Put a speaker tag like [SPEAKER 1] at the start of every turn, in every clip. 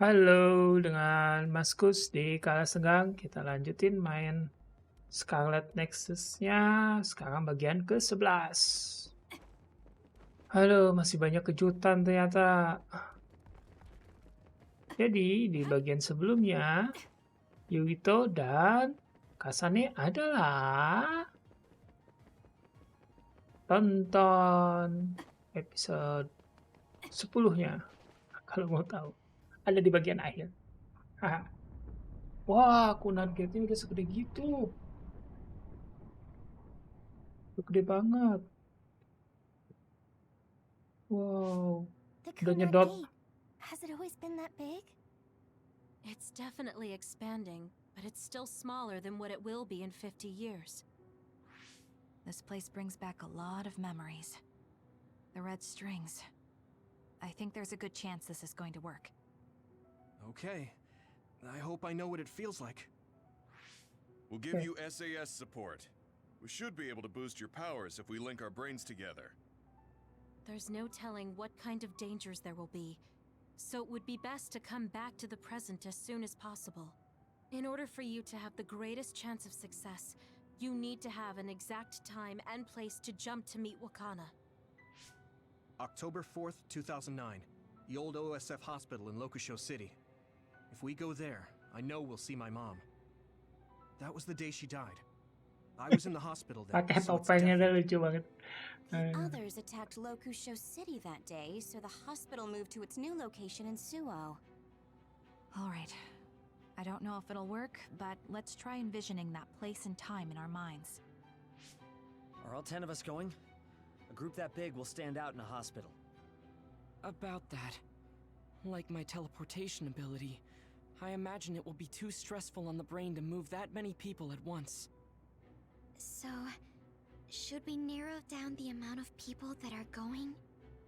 [SPEAKER 1] Halo, dengan Mas Kus di Kala Senggang, kita lanjutin main Scarlet Nexus-nya, sekarang bagian ke-11. Halo, masih banyak kejutan ternyata. Jadi, di bagian sebelumnya, Yuito dan Kasane adalah tonton episode 10-nya, kalau mau tahu. Ada di bagian akhir. Haha. Wah, aku nargetnya udah segede gitu. Udah gede banget. Wow.
[SPEAKER 2] The
[SPEAKER 1] Udah
[SPEAKER 2] Kunad
[SPEAKER 1] nyedot.
[SPEAKER 2] Gate. Has it always been that big?
[SPEAKER 3] It's definitely expanding, but it's still smaller than what it will be in 50 years.
[SPEAKER 4] This place brings back a lot of memories. The red strings. I think there's a good chance this is going to work.
[SPEAKER 5] Okay. I hope I know what it feels like.
[SPEAKER 6] We'll give you SAS support. We should be able to boost your powers if we link our brains together.
[SPEAKER 3] There's no telling what kind of dangers there will be, so it would be best to come back to the present as soon as possible. In order for you to have the greatest chance of success, you need to have an exact time and place to jump to meet Wakana.
[SPEAKER 5] October 4th, 2009. The old OSF hospital in Lokusho City. If we go there, I know we'll see my mom. That was the day she died. I was in the hospital then,
[SPEAKER 1] Pakai
[SPEAKER 5] so it's
[SPEAKER 1] topengnya udah
[SPEAKER 5] definite.
[SPEAKER 1] lucu banget.
[SPEAKER 2] The others attacked Lokusho City that day, so the hospital moved to its new location in Suo.
[SPEAKER 4] All right. I don't know if it'll work, but let's try envisioning that place and time in our minds.
[SPEAKER 7] Are all 10 of us going? A group that big will stand out in a hospital.
[SPEAKER 8] About that. Like my teleportation ability, I imagine it will be too stressful on the brain to move that many people at once.
[SPEAKER 2] So, should we narrow down the amount of people that are going?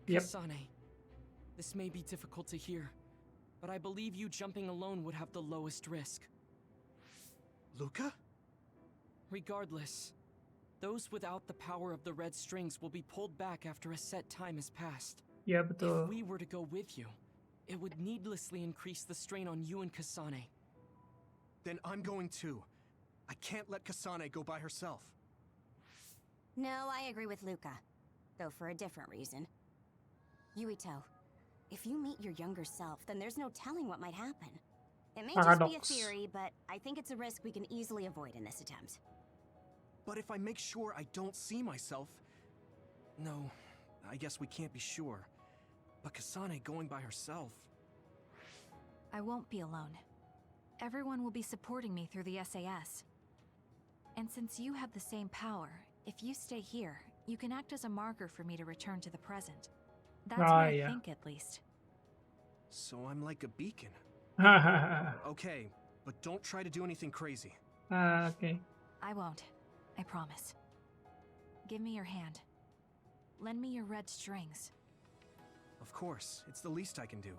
[SPEAKER 1] Yep.
[SPEAKER 8] Kasane, this may be difficult to hear, but I believe you jumping alone would have the lowest risk.
[SPEAKER 5] Luca?
[SPEAKER 8] Regardless, those without the power of the red strings will be pulled back after a set time has passed.
[SPEAKER 1] Ya betul.
[SPEAKER 8] If we were to go with you, it would needlessly increase the strain on you and Kasane.
[SPEAKER 5] Then I'm going too. I can't let Kasane go by herself.
[SPEAKER 2] No, I agree with Luca, though for a different reason. Yuito, if you meet your younger self, then there's no telling what might happen. It may just be a
[SPEAKER 1] Paradox.
[SPEAKER 2] theory, but I think it's a risk we can easily avoid in this attempt.
[SPEAKER 5] But if I make sure I don't see myself... No, I guess we can't be sure. But Kasane going by herself...
[SPEAKER 4] I won't be alone. Everyone will be supporting me through the SAS. And since you have the same power, if you stay here, you can act as a marker for me to return to the present. That's what I
[SPEAKER 1] yeah.
[SPEAKER 4] think, at least.
[SPEAKER 5] So I'm like a beacon.
[SPEAKER 1] Hahaha.
[SPEAKER 5] Okay, but don't try to do anything crazy.
[SPEAKER 1] Okay.
[SPEAKER 4] I won't. I promise. Give me your hand. Lend me your red strings.
[SPEAKER 5] Of course, it's the least I can do.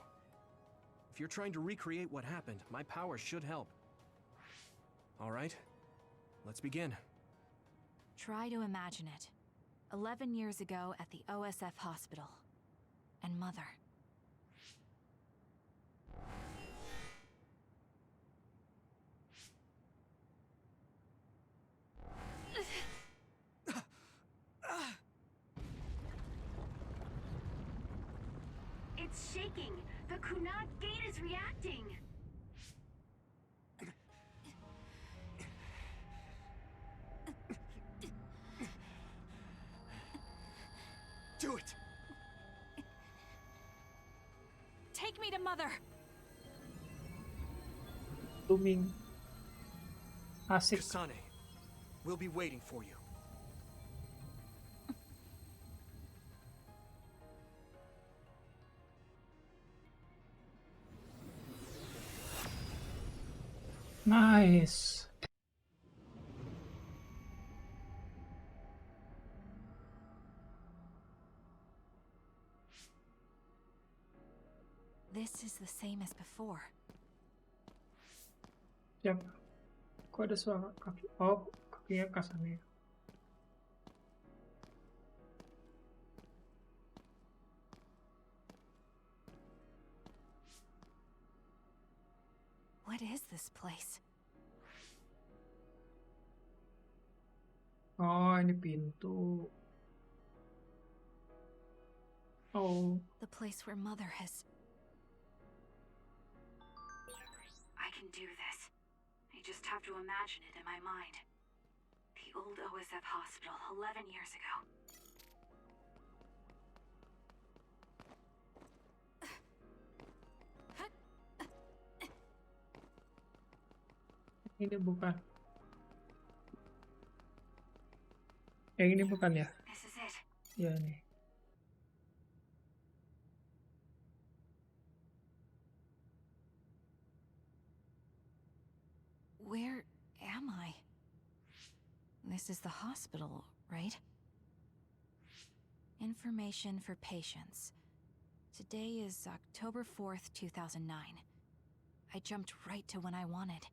[SPEAKER 5] If you're trying to recreate what happened, my power should help. All right, let's begin.
[SPEAKER 4] Try to imagine it. 11 years ago at the OSF hospital. And Mother.
[SPEAKER 9] It's shaking! The Kunad Gate is reacting!
[SPEAKER 5] Do it!
[SPEAKER 4] Take me to Mother!
[SPEAKER 1] Booming. Asik.
[SPEAKER 5] Kasane, we'll be waiting for you.
[SPEAKER 1] Nice.
[SPEAKER 4] This is the same as before.
[SPEAKER 1] Jam. Kok ada suara kaki? Oh, kakinya Kasane.
[SPEAKER 4] What is this place?
[SPEAKER 1] Oh, ini pintu. Oh,
[SPEAKER 4] The place where Mother has...
[SPEAKER 9] I can do this. I just have to imagine it in my mind. The old OSF hospital 11 years ago.
[SPEAKER 1] ini bukan. Yang ini bukan ya?
[SPEAKER 9] This is it.
[SPEAKER 1] Ya nih.
[SPEAKER 4] Where am I? This is the hospital, right? Information for patients. Today is October 4th, 2009. I jumped right to when I wanted.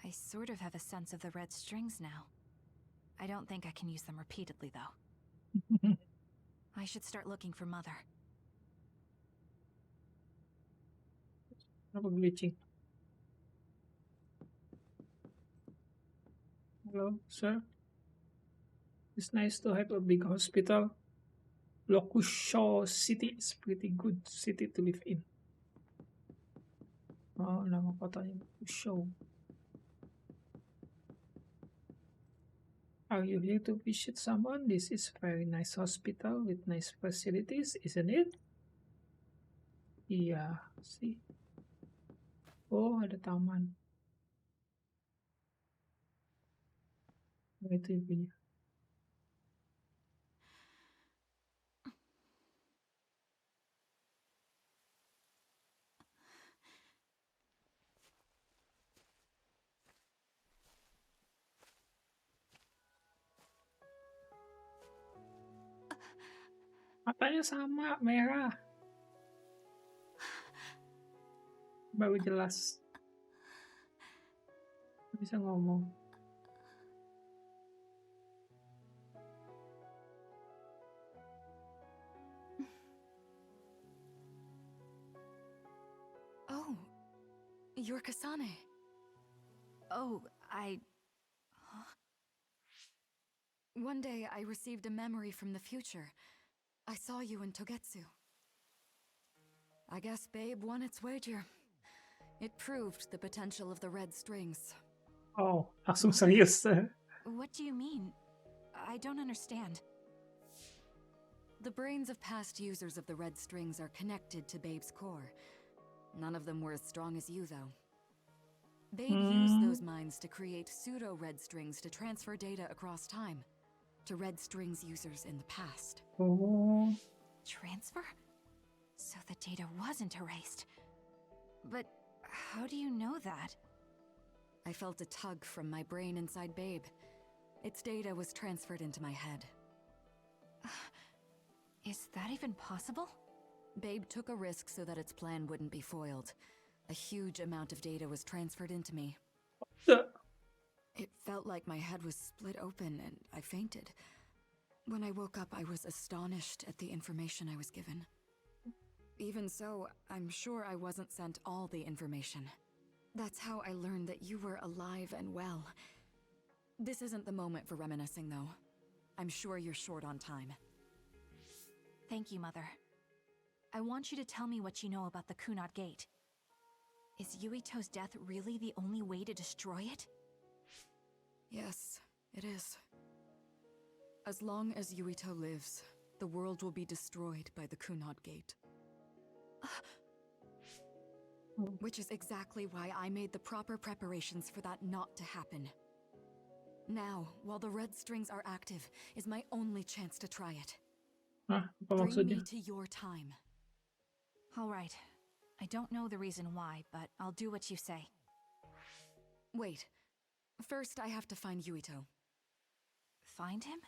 [SPEAKER 4] I sort of have a sense of the red strings now. I don't think I can use them repeatedly, though. I should start looking for Mother.
[SPEAKER 1] Kenapa glitching? Hello, sir. It's nice to have a big hospital. Lokusho City is pretty good city to live in. Oh, nama kotanya Lokusho. Are you here to visit someone? This is a very nice hospital with nice facilities, isn't it? Iya, sih. Oh, ada taman. Oh, itu ibunya. Matanya sama, merah. Baru jelas. Bisa ngomong.
[SPEAKER 4] Oh, you're Kasane. Oh, Huh? One day I received a memory from the future. I saw you in Togetsu. I guess Babe won its wager. It proved the potential of the red strings.
[SPEAKER 1] Oh, langsung serius.
[SPEAKER 4] What do you mean? I don't understand. The brains of past users of the red strings are connected to Babe's core. None of them were as strong as you, though. Babe used those minds to create pseudo-red strings to transfer data across time to red strings users in the past.
[SPEAKER 1] Oh.
[SPEAKER 4] Transfer? So the data wasn't erased. But how do you know that? I felt a tug from my brain inside Babe. Its data was transferred into my head. Is that even possible? Babe took a risk so that its plan wouldn't be foiled. A huge amount of data was transferred into me. It felt like my head was split open and I fainted. When I woke up, I was astonished at the information I was given. Even so, I'm sure I wasn't sent all the information. That's how I learned that you were alive and well. This isn't the moment for reminiscing, though. I'm sure you're short on time. Thank you, Mother. I want you to tell me what you know about the Kunad Gate. Is Yuito's death really the only way to destroy it? Yes, it is. As long as Yuito lives, the world will be destroyed by the Kunad Gate. Which is exactly why I made the proper preparations for that not to happen. Now, while the red strings are active, is my only chance to try it.
[SPEAKER 1] Apa
[SPEAKER 4] Bring
[SPEAKER 1] maksudnya?
[SPEAKER 4] me to your time. All right. I don't know the reason why, but I'll do what you say. Wait. First, I have to find Yuito. Find him?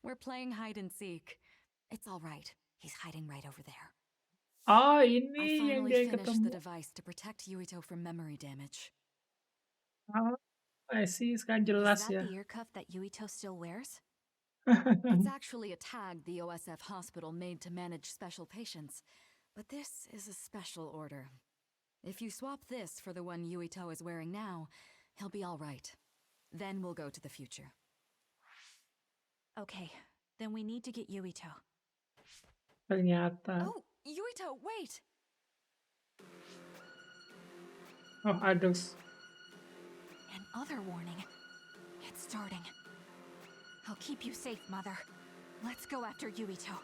[SPEAKER 4] We're playing hide and seek. It's all right. He's hiding right over there.
[SPEAKER 1] Ah,
[SPEAKER 4] I
[SPEAKER 1] ini yang
[SPEAKER 4] finally
[SPEAKER 1] dia
[SPEAKER 4] finished the
[SPEAKER 1] ketemu.
[SPEAKER 4] device to protect Yuito from memory damage.
[SPEAKER 1] Ah, I see. Sekarang
[SPEAKER 4] Is
[SPEAKER 1] jelas
[SPEAKER 4] that
[SPEAKER 1] ya.
[SPEAKER 4] the ear cuff that Yuito still wears? It's actually a tag the OSF hospital made to manage special patients. But this is a special order.
[SPEAKER 10] If you swap this for the one Yuito is wearing now, he'll be all right. Then we'll go to the future.
[SPEAKER 4] Okay, then we need to get Yuito.
[SPEAKER 1] Ternyata.
[SPEAKER 10] Oh, Yuito, wait!
[SPEAKER 1] Oh, ados.
[SPEAKER 4] Another warning. It's starting. I'll keep you safe, Mother. Let's go after Yuito.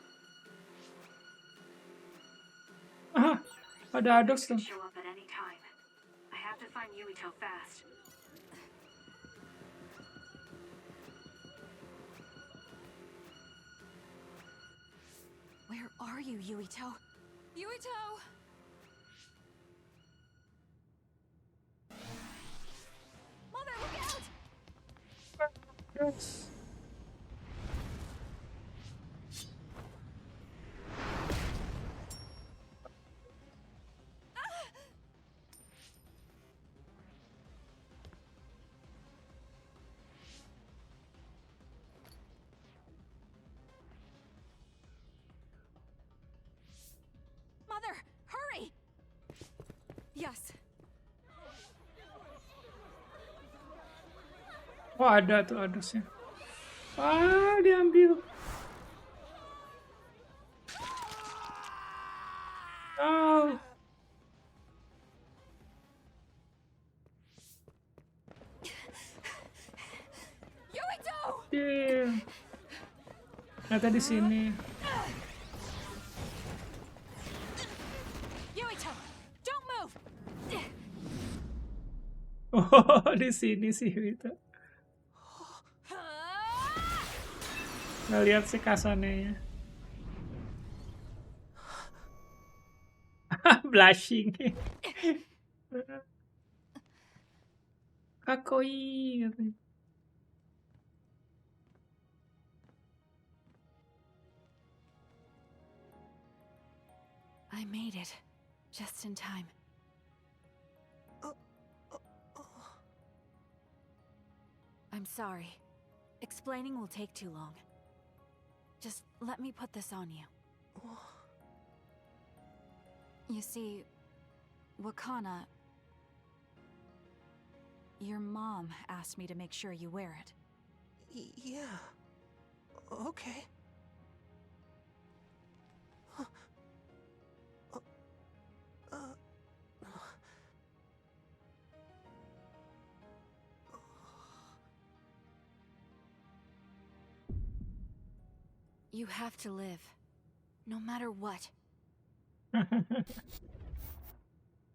[SPEAKER 1] Ah, ada ados
[SPEAKER 9] Could
[SPEAKER 1] tuh.
[SPEAKER 9] show up at any time. I have to find Yuito fast.
[SPEAKER 4] Where are you, Yuito?
[SPEAKER 10] Yuito! Mother, look out!
[SPEAKER 1] Yes.
[SPEAKER 10] Mother, hurry! Yes.
[SPEAKER 1] Oh, ada tuh adosnya. Ah, diambil. Oh.
[SPEAKER 10] Yuito!
[SPEAKER 1] Yeah. Ternyata di sini.
[SPEAKER 4] Yuito, don't move!
[SPEAKER 1] Oh, di sini sih itu. Ngeliat si Kasane-nya. Blushing. Kakoi katanya.
[SPEAKER 4] I made it. Just in time. I'm sorry. Explaining will take too long. Just let me put this on you. You see, Wakana... Your mom asked me to make sure you wear it.
[SPEAKER 5] Yeah. Okay.
[SPEAKER 4] You have to live. No matter what.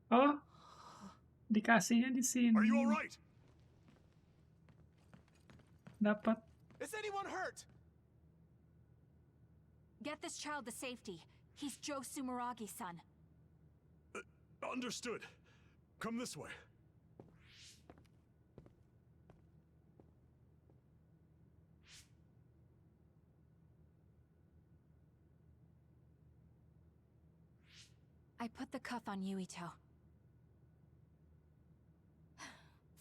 [SPEAKER 1] Oh, dikasihnya di sini.
[SPEAKER 6] Are you all right?
[SPEAKER 1] Dapat.
[SPEAKER 5] Is anyone hurt?
[SPEAKER 4] Get this child to safety. He's Joe Sumeragi's son.
[SPEAKER 6] Understood. Come this way.
[SPEAKER 4] I put the cuff on Yuito.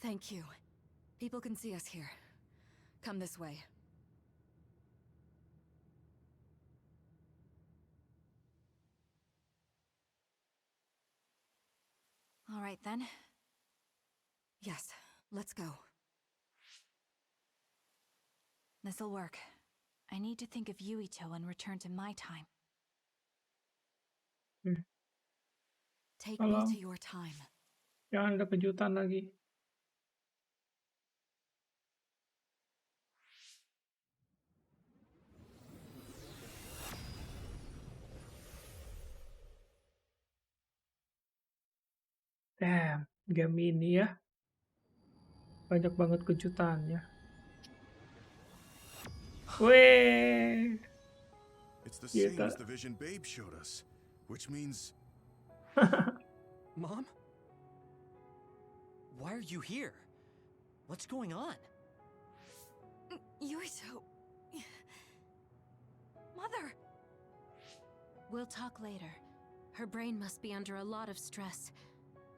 [SPEAKER 10] Thank you. People can see us here. Come this way.
[SPEAKER 4] All right then.
[SPEAKER 10] Yes, let's go.
[SPEAKER 4] This'll work. I need to think of Yuito and return to my time.
[SPEAKER 10] Take
[SPEAKER 1] Halo.
[SPEAKER 10] me to your time.
[SPEAKER 1] Jangan ada kejutan lagi. Damn, game ini ya. Banyak banget kejutannya. Weh.
[SPEAKER 6] It's the
[SPEAKER 1] Yeah,
[SPEAKER 6] same
[SPEAKER 1] that-
[SPEAKER 6] as the vision Babe showed us, which means
[SPEAKER 7] Mom? Why are you here? What's going on?
[SPEAKER 10] Yuito... Mother!
[SPEAKER 3] We'll talk later. Her brain must be under a lot of stress.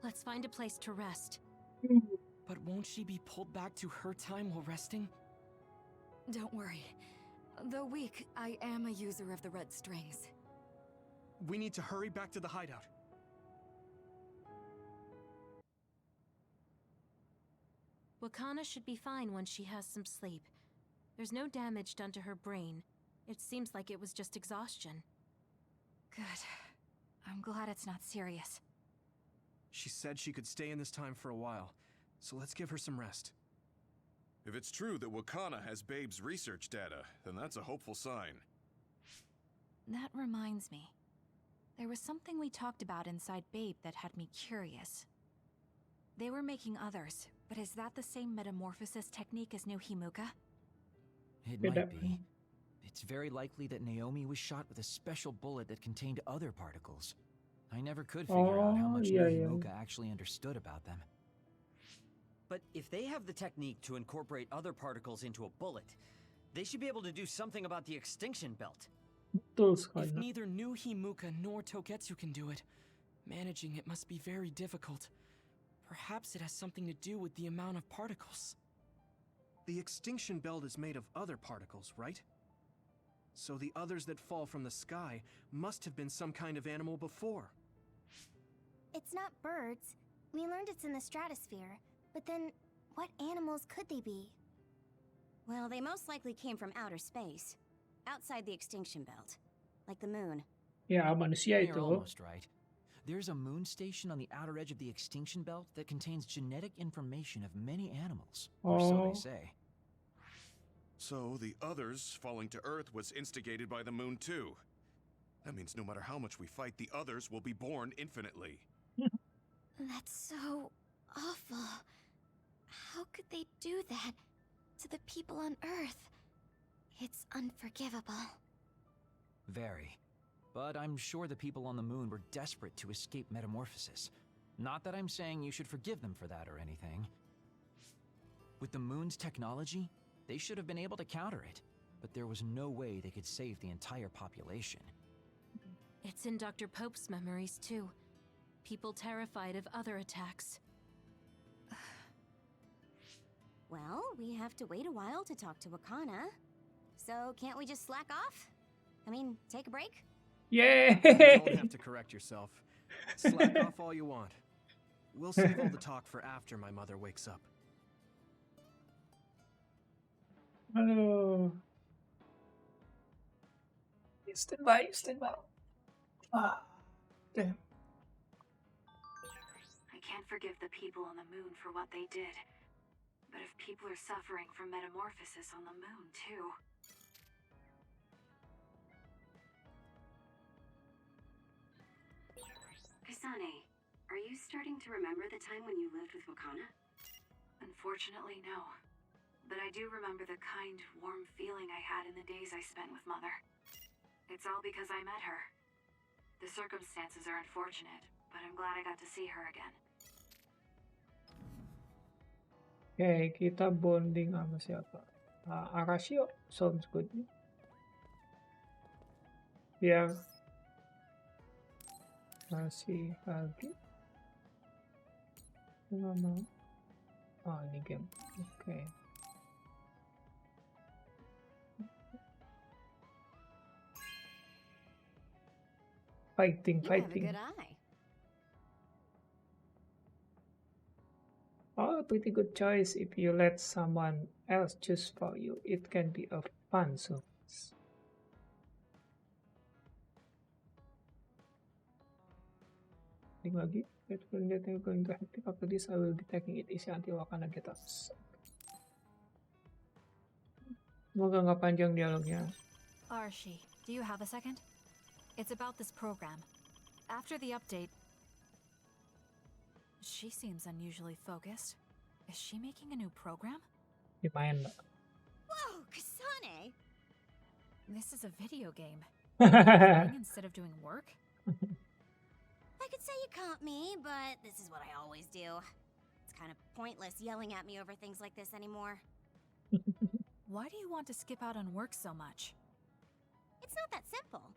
[SPEAKER 3] Let's find a place to rest.
[SPEAKER 8] But won't she be pulled back to her time while resting?
[SPEAKER 10] Don't worry. Though weak, I am a user of the red strings.
[SPEAKER 5] We need to hurry back to the hideout.
[SPEAKER 3] Wakana should be fine once she has some sleep. There's no damage done to her brain. It seems like it was just exhaustion.
[SPEAKER 4] Good. I'm glad it's not serious.
[SPEAKER 5] She said she could stay in this time for a while, so let's give her some rest.
[SPEAKER 6] If it's true that Wakana has Babe's research data, then that's a hopeful sign.
[SPEAKER 4] That reminds me. There was something we talked about inside Babe that had me curious. They were making others, but is that the same metamorphosis technique as New Himuka?
[SPEAKER 11] It might be. It's very likely that Naomi was shot with a special bullet that contained other particles. I never could figure out how much New Himuka actually understood about them.
[SPEAKER 7] But if they have the technique to incorporate other particles into a bullet, they should be able to do something about the extinction belt.
[SPEAKER 8] If neither New Himuka nor Togetsu can do it, managing it must be very difficult. Perhaps it has something to do with the amount of particles.
[SPEAKER 5] The extinction belt is made of other particles, right? So the others that fall from the sky must have been some kind of animal before.
[SPEAKER 2] It's not birds. We learned it's in the stratosphere. But then, what animals could they be? Well, they most likely came from outer space. Outside the extinction belt. Like the moon.
[SPEAKER 1] Ya, manusia
[SPEAKER 11] You're
[SPEAKER 1] itu.
[SPEAKER 11] almost right. There's a moon station on the outer edge of the extinction belt that contains genetic information of many animals, or so they say.
[SPEAKER 6] So the others falling to Earth was instigated by the moon too. That means no matter how much we fight, the others will be born infinitely.
[SPEAKER 2] That's so awful. How could they do that to the people on Earth? It's unforgivable.
[SPEAKER 11] Very. But I'm sure the people on the moon were desperate to escape metamorphosis. Not that I'm saying you should forgive them for that or anything. With the moon's technology, they should have been able to counter it, but there was no way they could save the entire population.
[SPEAKER 3] It's in Dr. Pope's memories, too. People terrified of other attacks.
[SPEAKER 2] Well, we have to wait a while to talk to Wakana. So can't we just slack off? I mean, take a break?
[SPEAKER 1] Yay!
[SPEAKER 5] You don't have to correct yourself. Slack off all you want. We'll save all the talk for after my mother wakes up.
[SPEAKER 1] Aduh. Stand by, stand by. Ah, damn.
[SPEAKER 9] I can't forgive the people on the moon for what they did. But if people are suffering from metamorphosis on the moon, too... Kasane, are you starting to remember the time when you lived with Wakana? Unfortunately, no. But I do remember the kind, warm feeling I had in the days I spent with Mother. It's all because I met her. The circumstances are unfortunate, but I'm glad I got to see her again.
[SPEAKER 1] Oke, kita bonding sama siapa? Arashio, sounds good. Biar masih lagi. Nggak mau. Oh, ini game. Oke. Fighting,
[SPEAKER 2] You have a
[SPEAKER 1] fighting.
[SPEAKER 2] good eye.
[SPEAKER 1] Oh, pretty good choice. If you let someone else choose for you, it can be a fun surprise. Lagi, that will get you going to active. After this, I will be taking it easy until Wakana get us. Semoga nggak panjang dialognya.
[SPEAKER 4] Arshi, do you have a second? It's about this program. After the update... She seems unusually focused. Is she making a new program?
[SPEAKER 1] Lumayan, Mbak.
[SPEAKER 2] Whoa, Kasane!
[SPEAKER 4] This is a video game. Playing instead of doing work?
[SPEAKER 2] I could say you caught me, but this is what I always do. It's kind of pointless yelling at me over things like this anymore.
[SPEAKER 4] Why do you want to skip out on work so much?
[SPEAKER 2] It's not that simple.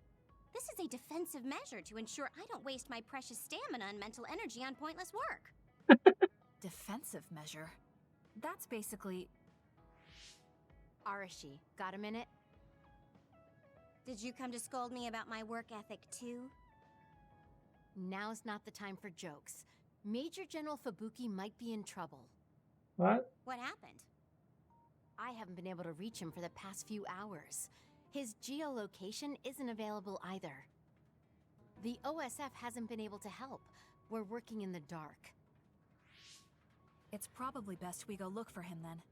[SPEAKER 2] This is a defensive measure to ensure I don't waste my precious stamina and mental energy on pointless work.
[SPEAKER 4] Defensive measure? That's basically...
[SPEAKER 2] Arashi, got a minute? Did you come to scold me about my work ethic too?
[SPEAKER 12] Now's not the time for jokes. Major General Fubuki might be in trouble.
[SPEAKER 1] What?
[SPEAKER 2] What happened?
[SPEAKER 12] I haven't been able to reach him for the past few hours. His geolocation isn't available either. The OSF hasn't been able to help. We're working in the dark.
[SPEAKER 4] It's probably best we go look for him then.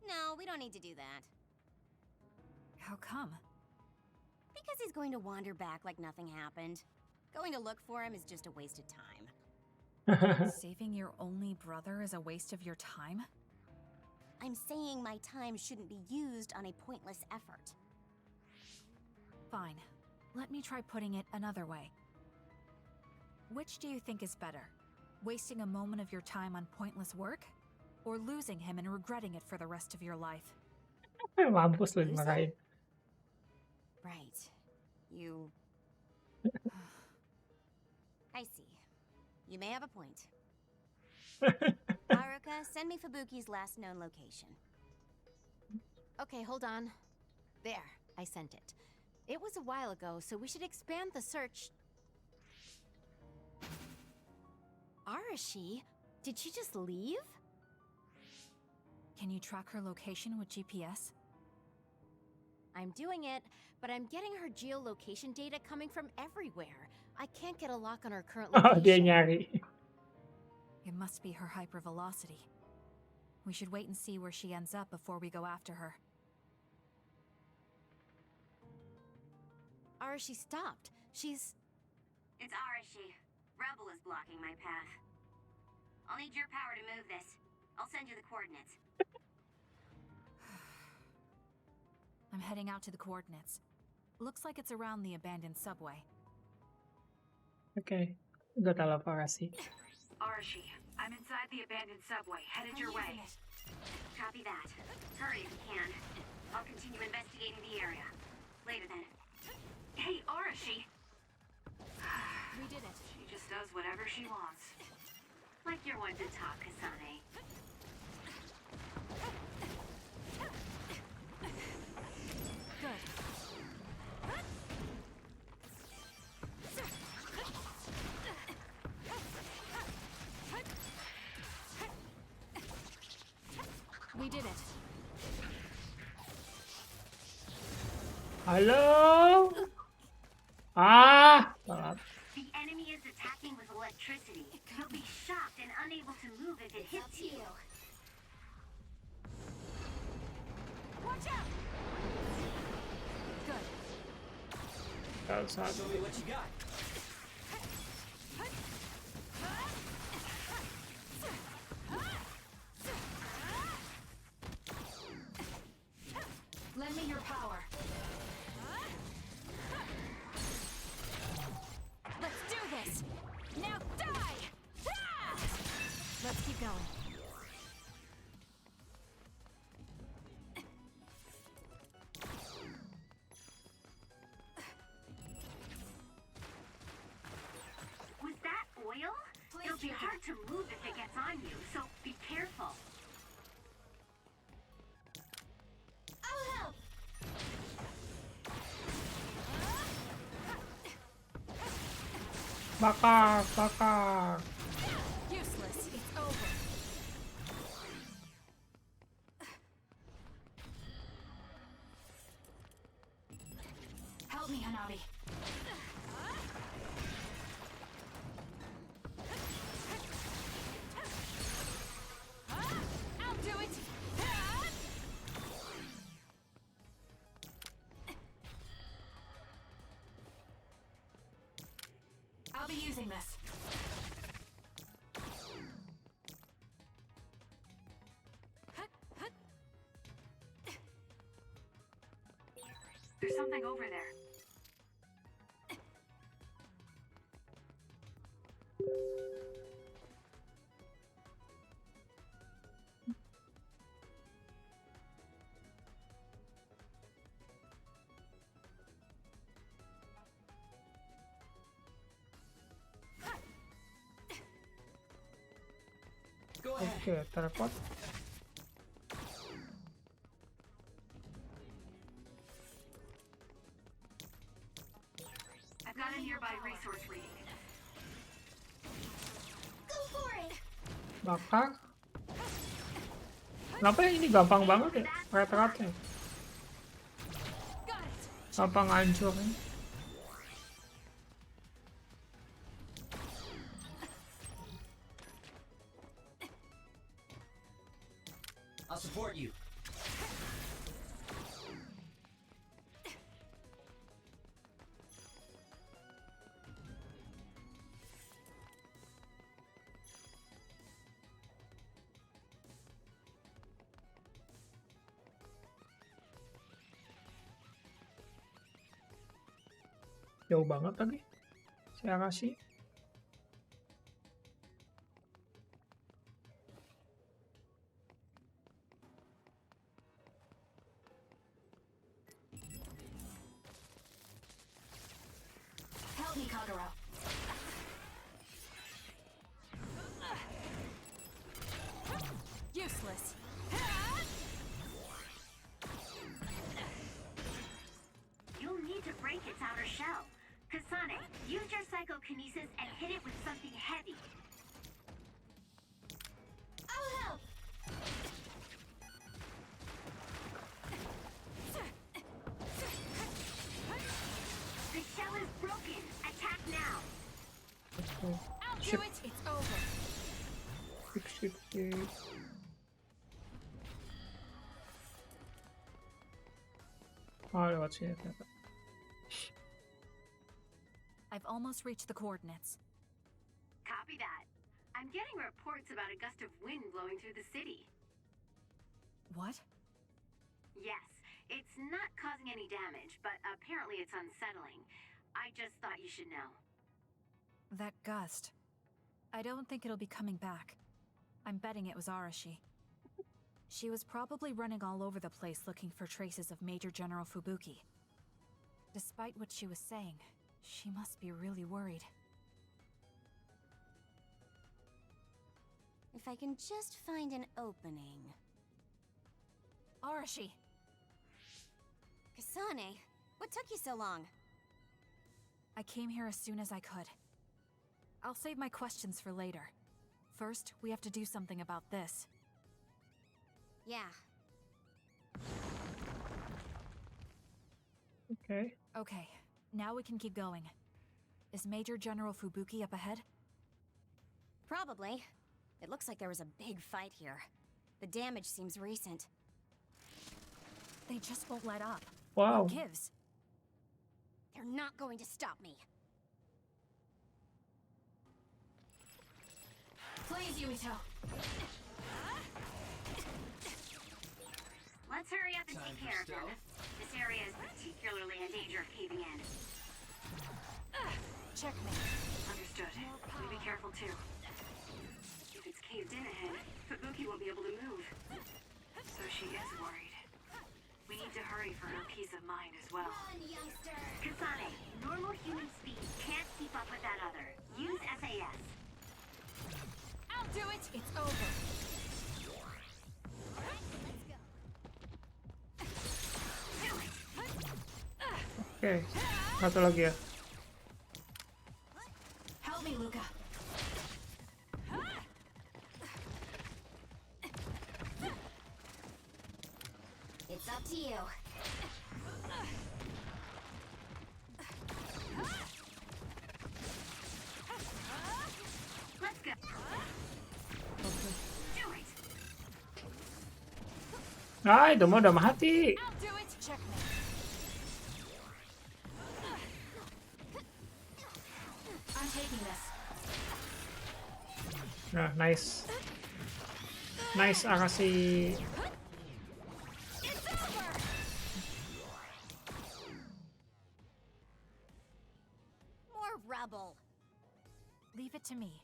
[SPEAKER 2] No, we don't need to do that.
[SPEAKER 4] How come?
[SPEAKER 2] Because he's going to wander back like nothing happened. Going to look for him is just a waste of time.
[SPEAKER 4] Saving your only brother is a waste of your time?
[SPEAKER 2] I'm saying my time shouldn't be used on a pointless effort.
[SPEAKER 4] Fine. Let me try putting it another way. Which do you think is better? Wasting a moment of your time on pointless work? Or losing him and regretting it for the rest of your life?
[SPEAKER 1] Mampus lu
[SPEAKER 2] Losing?
[SPEAKER 1] dimarahin.
[SPEAKER 2] Right. You... I see. You may have a point. Haruka, send me Fubuki's last known location.
[SPEAKER 12] Okay, hold on. There, I sent it. It was a while ago, so we should expand the search. Arashi? Did she just leave?
[SPEAKER 4] Can you track her location with GPS?
[SPEAKER 12] I'm doing it, but I'm getting her geolocation data coming from everywhere. I can't get a lock on her current
[SPEAKER 1] Oh, dia
[SPEAKER 12] location.
[SPEAKER 1] nyari.
[SPEAKER 4] It must be her hypervelocity. We should wait and see where she ends up before we go after her.
[SPEAKER 12] Arashi stopped. She's...
[SPEAKER 2] It's Arashi. Rebel is blocking my path. I'll need your power to move this. I'll send you the coordinates.
[SPEAKER 4] I'm heading out to the coordinates. Looks like it's around the abandoned subway.
[SPEAKER 1] Oke, udah tahu lokasi.
[SPEAKER 9] Arashi, I'm inside the abandoned subway, headed your way.
[SPEAKER 2] Copy that. Hurry if you can. I'll continue investigating the area. Later then.
[SPEAKER 9] Hey, Arashi!
[SPEAKER 12] We did it.
[SPEAKER 9] She just does whatever she wants.
[SPEAKER 2] Like you're one to talk, Kasane.
[SPEAKER 4] Good.
[SPEAKER 12] We did it.
[SPEAKER 1] Halo? Ah, telat.
[SPEAKER 2] The enemy is attacking with electricity. You'll be shocked and unable to move if it hits you.
[SPEAKER 4] Watch out! Good.
[SPEAKER 1] Gak usah.
[SPEAKER 7] Show me what you got.
[SPEAKER 4] Lend me your power. Let's do this! Now die! Ah! Let's keep going.
[SPEAKER 2] Was that oil? It'll be hard to move if it gets on you, so be careful. I'll help!
[SPEAKER 1] Bakar, bakar.
[SPEAKER 4] Useless. It's over. Help me, Hanabi. I'll do it. I'll be using this.
[SPEAKER 9] There's something over there.
[SPEAKER 7] Go ahead.
[SPEAKER 1] Oke, teleport.
[SPEAKER 9] I've got a nearby resource reading.
[SPEAKER 2] Go for it!
[SPEAKER 1] Bakar. Kenapa yang ini gampang banget ya? Rat-ratnya. Gampang hancur ya.
[SPEAKER 7] I'll support you.
[SPEAKER 1] Jauh banget lagi. Saya kasih.
[SPEAKER 9] Help me, Kagero.
[SPEAKER 3] Useless.
[SPEAKER 9] You'll need to break its outer shell. Kasane, use your psychokinesis and hit it with something heavy.
[SPEAKER 2] I'll help!
[SPEAKER 9] The shell is broken. Attack now.
[SPEAKER 3] I'll do
[SPEAKER 1] Ship.
[SPEAKER 3] it. It's over.
[SPEAKER 1] Sip. Lewat sini ternyata.
[SPEAKER 4] I've almost reached the coordinates.
[SPEAKER 9] Copy that. I'm getting reports about a gust of wind blowing through the city.
[SPEAKER 4] What?
[SPEAKER 9] Yes, it's not causing any damage, but apparently it's unsettling. I just thought you should know.
[SPEAKER 4] That gust. I don't think it'll be coming back. I'm betting it was Arashi. She was probably running all over the place looking for traces of Major General Fubuki. Despite what she was saying, she must be really worried.
[SPEAKER 2] If I can just find an opening.
[SPEAKER 4] Arashi!
[SPEAKER 2] Kasane, what took you so long?
[SPEAKER 4] I came here as soon as I could. I'll save my questions for later. First, we have to do something about this.
[SPEAKER 2] Yeah.
[SPEAKER 1] Okay.
[SPEAKER 4] Okay, now we can keep going. Is Major General Fubuki up ahead?
[SPEAKER 2] Probably. It looks like there was a big fight here. The damage seems recent.
[SPEAKER 4] They just won't let up.
[SPEAKER 1] Wow.
[SPEAKER 4] What gives?
[SPEAKER 2] They're not going to stop me.
[SPEAKER 3] Please, Yuito.
[SPEAKER 9] Let's hurry up and take care of them. This area is particularly in danger of caving in.
[SPEAKER 4] Checkmate.
[SPEAKER 9] Understood. You be careful too. If it's caved in ahead, Fubuki won't be able to move. So she is worried. We need to hurry for her peace of mind as well.
[SPEAKER 2] Run, youngster!
[SPEAKER 9] Kasane, normal human speed can't keep up with that other. Use SAS.
[SPEAKER 3] I'll do it. It's over.
[SPEAKER 1] Oke. Satu lagi ya.
[SPEAKER 3] Help me, Luca.
[SPEAKER 2] It's up to you.
[SPEAKER 9] Let's go. Do it.
[SPEAKER 1] Ah, itu mah udah mati.
[SPEAKER 3] I'll do it. Checkmate. I'm taking this.
[SPEAKER 1] Nah, nice. Nice Arashi.
[SPEAKER 3] It's over.
[SPEAKER 2] More rubble.
[SPEAKER 4] Leave it to me.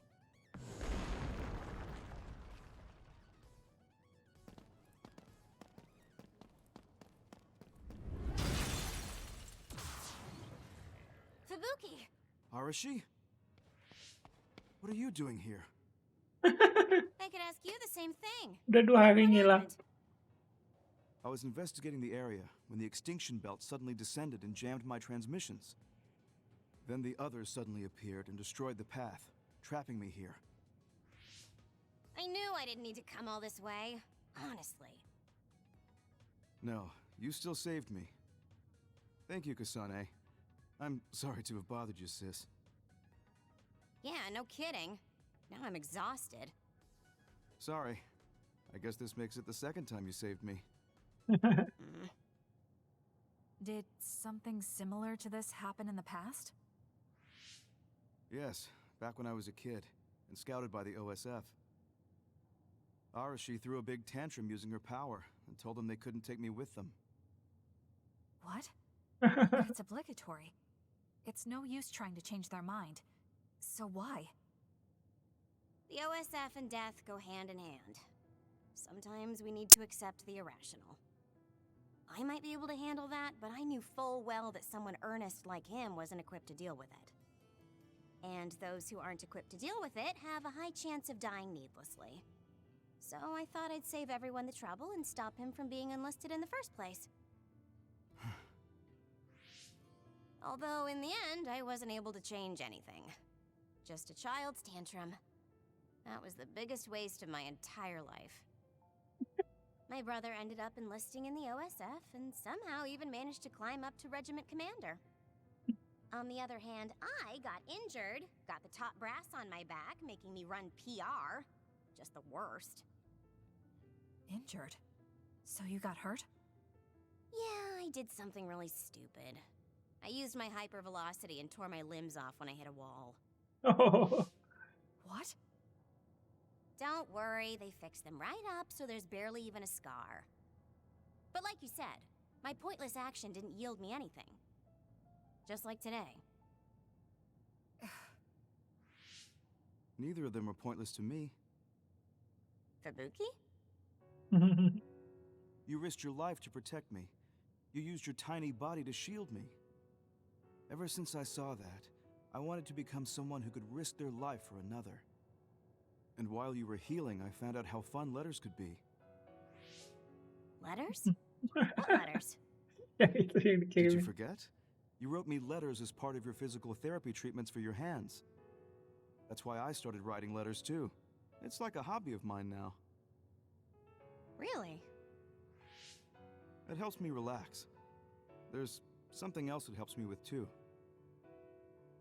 [SPEAKER 2] Fubuki!
[SPEAKER 13] Arashi? What are you doing here?
[SPEAKER 2] I could ask you the same thing.
[SPEAKER 1] Udah 2 hari
[SPEAKER 2] What
[SPEAKER 1] ngilang.
[SPEAKER 2] happened?
[SPEAKER 13] I was investigating the area when the extinction belt suddenly descended and jammed my transmissions. Then the others suddenly appeared and destroyed the path, trapping me here.
[SPEAKER 2] I knew I didn't need to come all this way. Honestly.
[SPEAKER 13] No, you still saved me. Thank you, Kasane. I'm sorry to have bothered you, sis.
[SPEAKER 2] Yeah, no kidding. Now I'm exhausted.
[SPEAKER 13] Sorry. I guess this makes it the second time you saved me.
[SPEAKER 4] Did something similar to this happen in the past?
[SPEAKER 13] Yes, back when I was a kid, and scouted by the OSF. Arashi threw a big tantrum using her power, and told them they couldn't take me with them.
[SPEAKER 4] What? But it's obligatory. It's no use trying to change their mind. So why?
[SPEAKER 2] The OSF and death go hand in hand. Sometimes we need to accept the irrational. I might be able to handle that, but I knew full well that someone earnest like him wasn't equipped to deal with it. And those who aren't equipped to deal with it have a high chance of dying needlessly. So I thought I'd save everyone the trouble and stop him from being enlisted in the first place. Although in the end, I wasn't able to change anything. Just a child's tantrum. That was the biggest waste of my entire life. My brother ended up enlisting in the OSF and somehow even managed to climb up to regiment commander. On the other hand, I got injured, got the top brass on my back, making me run PR. Just the worst.
[SPEAKER 4] Injured? So you got hurt?
[SPEAKER 2] Yeah, I did something really stupid. I used my hypervelocity and tore my limbs off when I hit a wall.
[SPEAKER 4] What?
[SPEAKER 2] Don't worry, they fixed them right up so there's barely even a scar. But like you said, my pointless action didn't yield me anything. Just like today.
[SPEAKER 13] Neither of them were pointless to me.
[SPEAKER 2] Fubuki?
[SPEAKER 13] You risked your life to protect me. You used your tiny body to shield me. Ever since I saw that, I wanted to become someone who could risk their life for another. And while you were healing, I found out how fun letters could be.
[SPEAKER 2] Letters? What letters?
[SPEAKER 13] Did you forget? You wrote me letters as part of your physical therapy treatments for your hands. That's why I started writing letters too. It's like a hobby of mine now.
[SPEAKER 2] Really?
[SPEAKER 13] It helps me relax. There's something else it helps me with too.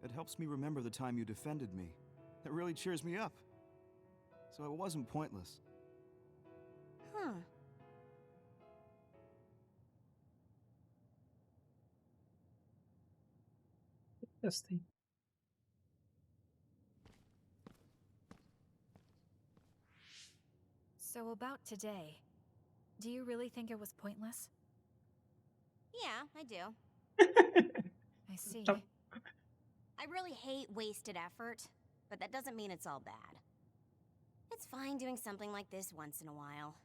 [SPEAKER 13] It helps me remember the time you defended me. It really cheers me up. So it wasn't pointless.
[SPEAKER 2] Huh.
[SPEAKER 1] Interesting.
[SPEAKER 4] So about today, do you really think it was pointless?
[SPEAKER 2] Yeah, I do.
[SPEAKER 4] I see.
[SPEAKER 2] I really hate wasted effort, but that doesn't mean it's all bad. It's fine doing something like this once in a while.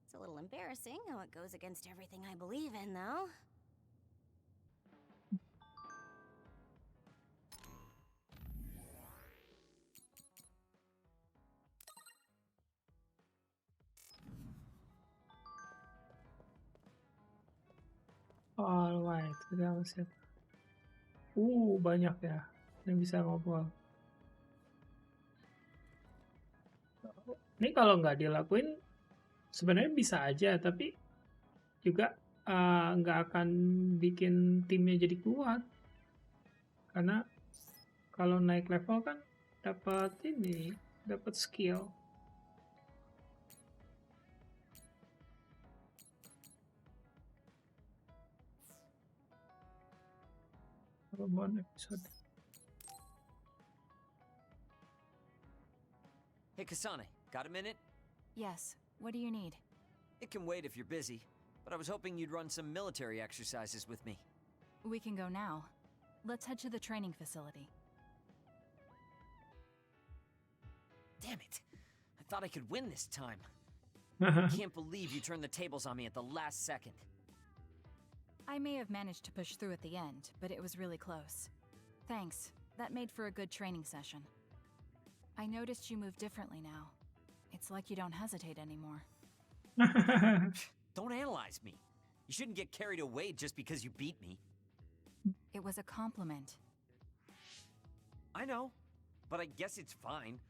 [SPEAKER 2] It's a little embarrassing how it goes against everything I believe in, though.
[SPEAKER 1] Alright, kita masih. Banyak ya yang bisa ngobrol. Ini kalau nggak dilakuin sebenarnya bisa aja, tapi juga nggak akan bikin timnya jadi kuat. Karena kalau naik level kan dapat skill. One episode.
[SPEAKER 7] Hey, Kasane, got a minute?
[SPEAKER 4] Yes. What do you need?
[SPEAKER 7] It can wait if you're busy, but I was hoping you'd run some military exercises with me.
[SPEAKER 4] We can go now. Let's head to the training facility.
[SPEAKER 7] Damn it. I thought I could win this time. I can't believe you turned the tables on me at the last second.
[SPEAKER 4] I may have managed to push through at the end, but it was really close. Thanks. That made for a good training session. I noticed you move differently now. It's like you don't hesitate anymore.
[SPEAKER 7] Don't analyze me. You shouldn't get carried away just because you beat me.
[SPEAKER 4] It was a compliment.
[SPEAKER 7] I know, but I guess it's fine.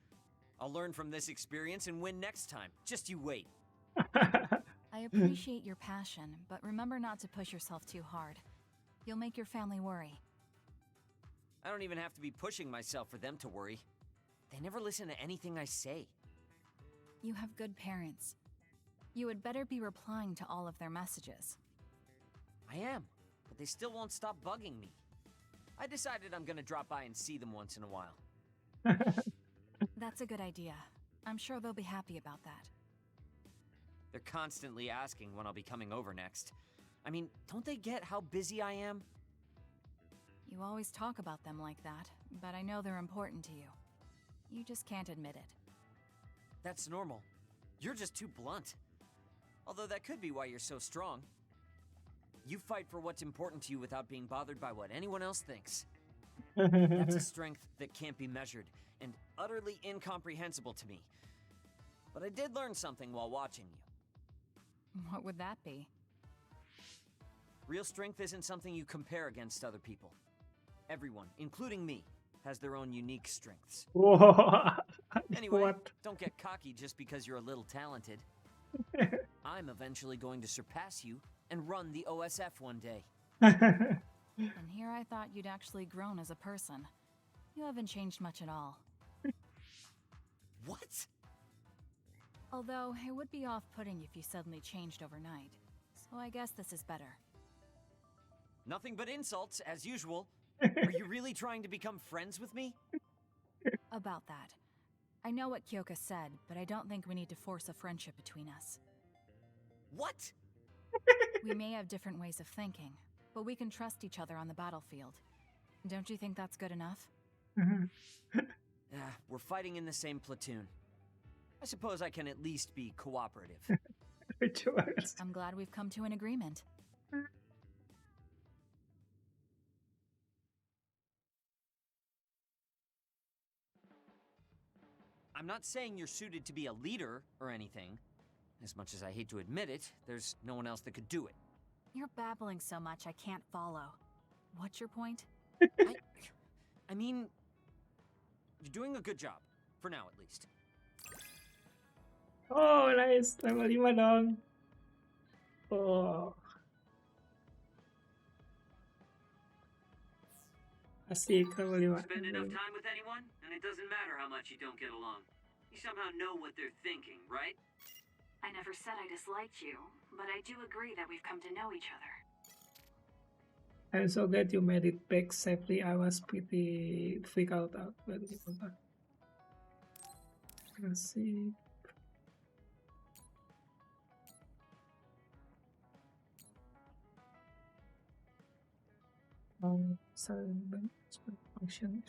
[SPEAKER 7] I'll learn from this experience and win next time. Just you wait.
[SPEAKER 4] I appreciate your passion, but remember not to push yourself too hard. You'll make your family worry.
[SPEAKER 7] I don't even have to be pushing myself for them to worry. They never listen to anything I say.
[SPEAKER 4] You have good parents. You had better be replying to all of their messages.
[SPEAKER 7] I am, but they still won't stop bugging me. I decided I'm gonna drop by and see them once in a while.
[SPEAKER 4] That's a good idea. I'm sure they'll be happy about that.
[SPEAKER 7] They're constantly asking when I'll be coming over next. I mean, don't they get how busy I am?
[SPEAKER 4] You always talk about them like that, but I know they're important to you. You just can't admit it.
[SPEAKER 7] That's normal. You're just too blunt. Although that could be why you're so strong. You fight for what's important to you without being bothered by what anyone else thinks. That's a strength that can't be measured and utterly incomprehensible to me. But I did learn something while watching you.
[SPEAKER 4] What would that be?
[SPEAKER 7] Real strength isn't something you compare against other people. Everyone, including me, has their own unique strengths.
[SPEAKER 1] Whoa.
[SPEAKER 7] Anyway,
[SPEAKER 1] What?
[SPEAKER 7] don't get cocky just because you're a little talented. I'm eventually going to surpass you and run the OSF one day.
[SPEAKER 4] And here I thought you'd actually grown as a person. You haven't changed much at all.
[SPEAKER 7] What?
[SPEAKER 4] Although, it would be off-putting if you suddenly changed overnight. So I guess this is better.
[SPEAKER 7] Nothing but insults, as usual. Are you really trying to become friends with me?
[SPEAKER 4] About that. I know what Kyoka said, but I don't think we need to force a friendship between us.
[SPEAKER 7] What?
[SPEAKER 4] We may have different ways of thinking, but we can trust each other on the battlefield. Don't you think that's good enough?
[SPEAKER 7] We're fighting in the same platoon. I suppose I can at least be cooperative.
[SPEAKER 1] Choice.
[SPEAKER 4] I'm glad we've come to an agreement.
[SPEAKER 7] I'm not saying you're suited to be a leader or anything. As much as I hate to admit it, there's no one else that could do it.
[SPEAKER 4] You're babbling so much I can't follow. What's your point?
[SPEAKER 7] I mean, you're doing a good job. For now, at least.
[SPEAKER 1] Oh, nice. Level 5 dong. Oh. Asik, level 5.
[SPEAKER 7] Spend enough time with anyone, and it doesn't matter how much you don't get along. You somehow know what they're thinking, right?
[SPEAKER 9] I never said I disliked you, but I do agree that we've come to know each other.
[SPEAKER 1] I'm so glad you made it back safely. I was pretty freaked out when you come back. Let's see. Silent functions.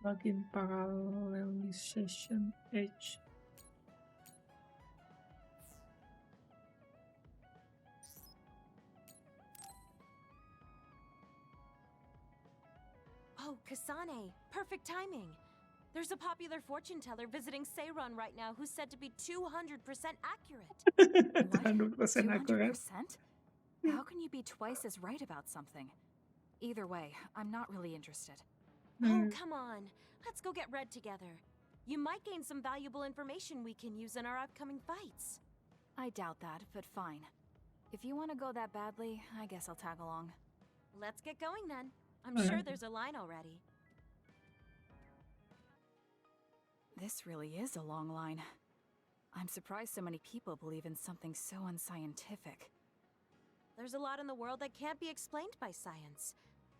[SPEAKER 1] Login parallelization edge.
[SPEAKER 3] Oh, Kasane, perfect timing. There's a popular fortune teller visiting Seiron right now who's said to be 200% accurate.
[SPEAKER 1] 100% accurate.
[SPEAKER 4] 200%? How can you be twice as right about something? Either way, I'm not really interested.
[SPEAKER 3] Oh, come on. Let's go get Red together. You might gain some valuable information we can use in our upcoming fights.
[SPEAKER 4] I doubt that, but fine. If you want to go that badly, I guess I'll tag along.
[SPEAKER 3] Let's get going then. I'm
[SPEAKER 1] Alright.
[SPEAKER 3] sure there's a line already.
[SPEAKER 4] This really is a long line. I'm surprised so many people believe in something so unscientific.
[SPEAKER 3] There's a lot in the world that can't be explained by science.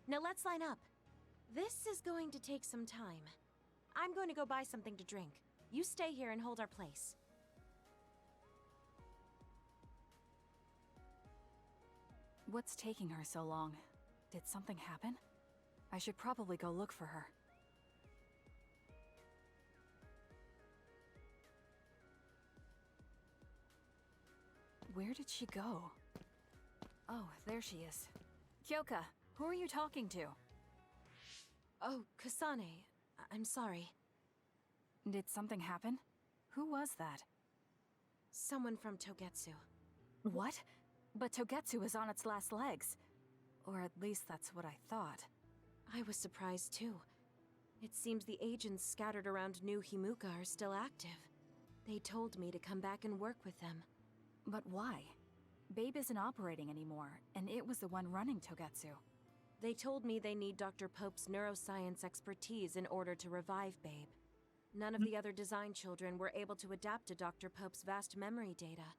[SPEAKER 3] Now let's line up. This is going to take some time. I'm going to go buy something to drink. You stay here and hold our place.
[SPEAKER 4] What's taking her so long? Did something happen? I should probably go look for her. Where did she go? Oh, there she is. Kyoka, who are you talking to?
[SPEAKER 3] Oh, Kasane. I'm sorry.
[SPEAKER 4] Did something happen? Who was that?
[SPEAKER 3] Someone from Togetsu.
[SPEAKER 4] What? But Togetsu is on its last legs. Or at least that's what I thought.
[SPEAKER 3] I was surprised too. It seems the agents scattered around New Himuka are still active. They told me to come back and work with them.
[SPEAKER 4] But why? Babe isn't operating anymore, and it was the one running Togetsu.
[SPEAKER 3] They told me they need Dr. Pope's neuroscience expertise in order to revive Babe. None of the other design children were able to adapt to Dr. Pope's vast memory data.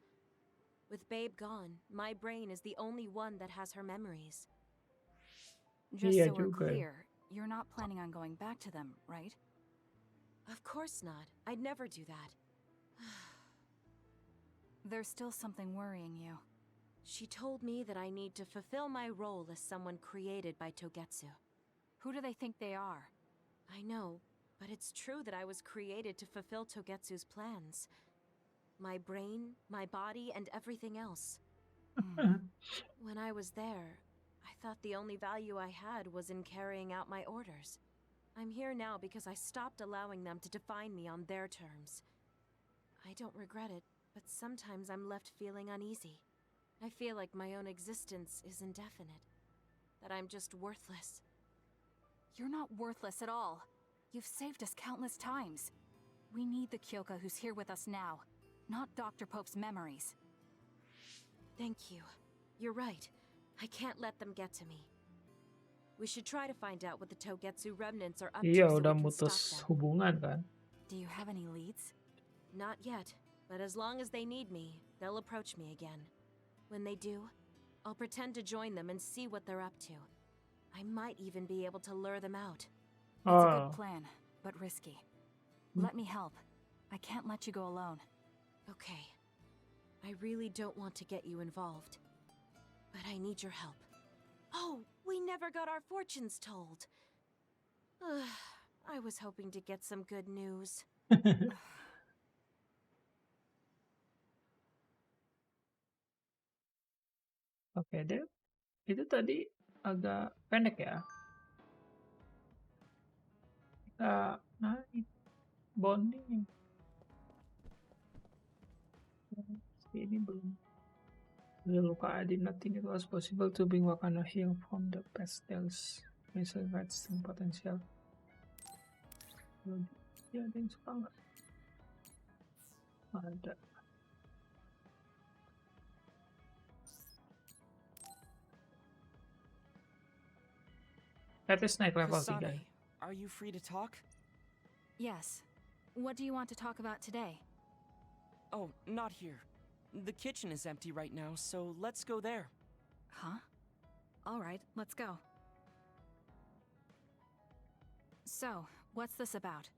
[SPEAKER 3] With Babe gone, my brain is the only one that has her memories.
[SPEAKER 4] Just
[SPEAKER 1] Iya
[SPEAKER 4] so we're
[SPEAKER 1] juga.
[SPEAKER 4] clear, you're not planning on going back to them, right?
[SPEAKER 3] Of course not. I'd never do that.
[SPEAKER 4] There's still something worrying you.
[SPEAKER 3] She told me that I need to fulfill my role as someone created by Togetsu.
[SPEAKER 4] Who do they think they are?
[SPEAKER 3] I know, but it's true that I was created to fulfill Togetsu's plans. My brain, my body, and everything else. When I was there, I thought the only value I had was in carrying out my orders. I'm here now because I stopped allowing them to define me on their terms. I don't regret it, but sometimes I'm left feeling uneasy. I feel like my own existence is indefinite. That I'm just worthless.
[SPEAKER 4] You're not worthless at all. You've saved us countless times. We need the Kyoka who's here with us now, not Dr. Pope's memories.
[SPEAKER 3] Thank you. You're right. I can't let them get to me. We should try to find out what the Togetsu remnants are up to
[SPEAKER 1] Iya,
[SPEAKER 3] so
[SPEAKER 1] udah
[SPEAKER 3] we can stop
[SPEAKER 1] mutus
[SPEAKER 3] them.
[SPEAKER 1] hubungan kan.
[SPEAKER 4] Do you have any leads?
[SPEAKER 3] Not yet, but as long as they need me, they'll approach me again. When they do, I'll pretend to join them and see what they're up to. I might even be able to lure them out.
[SPEAKER 4] It's a
[SPEAKER 1] Oh,
[SPEAKER 4] good plan, but risky. Let me help. I can't let you go alone.
[SPEAKER 3] Okay. I really don't want to get you involved, but I need your help. Oh, we never got our fortunes told. I was hoping to get some good news.
[SPEAKER 1] Oke deh. Itu tadi agak pendek ya. Kita naik bonding. Ini belum. The luka I did not think it was possible to bring Wakana heal from the past. There's still potential. Ya, ada yang suka nggak? Ada. At least naik level 3.
[SPEAKER 8] Kasane, are you free to talk?
[SPEAKER 4] Yes. What do you want to talk about today?
[SPEAKER 8] Oh, not here. The kitchen is empty right now, so let's go there.
[SPEAKER 4] Huh? All right, let's go. So, what's this about?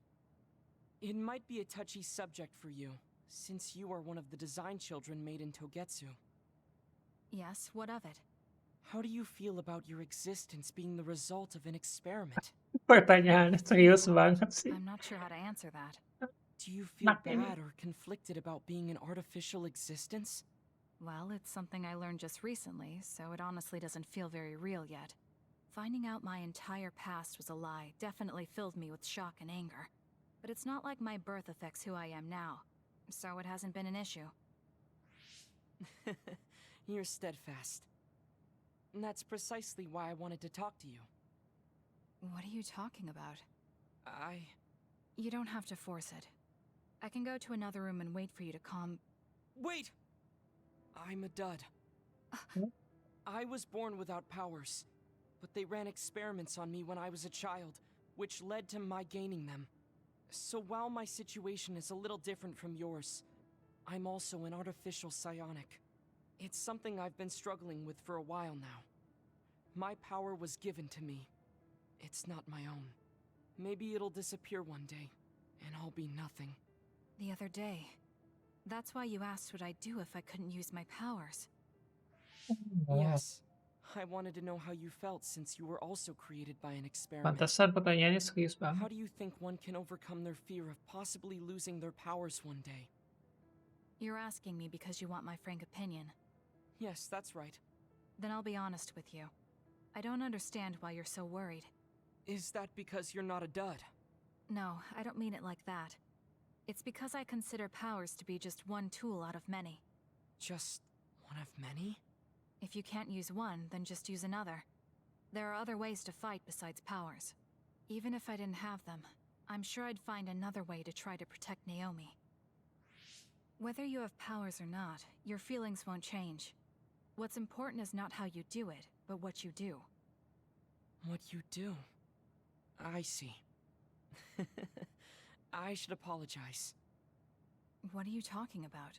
[SPEAKER 8] It might be a touchy subject for you, since you are one of the design children made in Togetsu.
[SPEAKER 4] Yes, what of it?
[SPEAKER 8] How do you feel about your existence being the result of an experiment?
[SPEAKER 1] Pertanyaan serius banget sih.
[SPEAKER 4] I'm not sure how to answer that.
[SPEAKER 8] Do you feel
[SPEAKER 1] Not any-
[SPEAKER 8] bad or conflicted about being an artificial existence?
[SPEAKER 4] Well, it's something I learned just recently, so it honestly doesn't feel very real yet. Finding out my entire past was a lie definitely filled me with shock and anger. But it's not like my birth affects who I am now, so it hasn't been an issue.
[SPEAKER 8] You're steadfast. And that's precisely why I wanted to talk to you.
[SPEAKER 4] What are you talking about?
[SPEAKER 8] You
[SPEAKER 4] You don't have to force it. I can go to another room and wait for you to calm.
[SPEAKER 8] Wait! I'm a dud. I was born without powers, but they ran experiments on me when I was a child, which led to my gaining them. So while my situation is a little different from yours, I'm also an artificial psionic. It's something I've been struggling with for a while now. My power was given to me. It's not my own. Maybe it'll disappear one day, and I'll be nothing.
[SPEAKER 4] The other day. That's why you asked what I'd do if I couldn't use my powers.
[SPEAKER 8] Yes. I wanted to know how you felt since you were also created by an experiment.
[SPEAKER 1] Pantesan pertanyaannya serius
[SPEAKER 8] How
[SPEAKER 1] banget.
[SPEAKER 8] do you think one can overcome their fear of possibly losing their powers one day?
[SPEAKER 4] You're asking me because you want my frank opinion.
[SPEAKER 8] Yes, that's right.
[SPEAKER 4] Then I'll be honest with you. I don't understand why you're so worried.
[SPEAKER 8] Is that because you're not a dud?
[SPEAKER 4] No, I don't mean it like that. It's because I consider powers to be just one tool out of many.
[SPEAKER 8] Just one of many?
[SPEAKER 4] If you can't use one, then just use another. There are other ways to fight besides powers. Even if I didn't have them, I'm sure I'd find another way to try to protect Naomi. Whether you have powers or not, your feelings won't change. What's important is not how you do it, but what you do.
[SPEAKER 8] What you do? I see. I should apologize.
[SPEAKER 4] What are you talking about?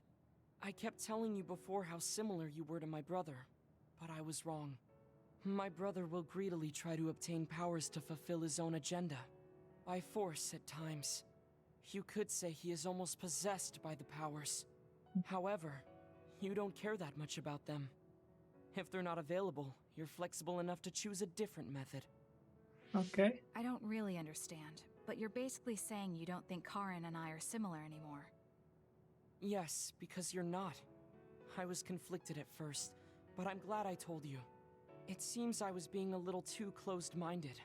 [SPEAKER 8] I kept telling you before how similar you were to my brother, but I was wrong. My brother will greedily try to obtain powers to fulfill his own agenda. By force at times. You could say he is almost possessed by the powers. However, you don't care that much about them. If they're not available, you're flexible enough to choose a different method.
[SPEAKER 1] Okay.
[SPEAKER 4] I don't really understand, but you're basically saying you don't think Karin and I are similar anymore.
[SPEAKER 8] Yes, because you're not. I was conflicted at first, but I'm glad I told you. It seems I was being a little too closed-minded.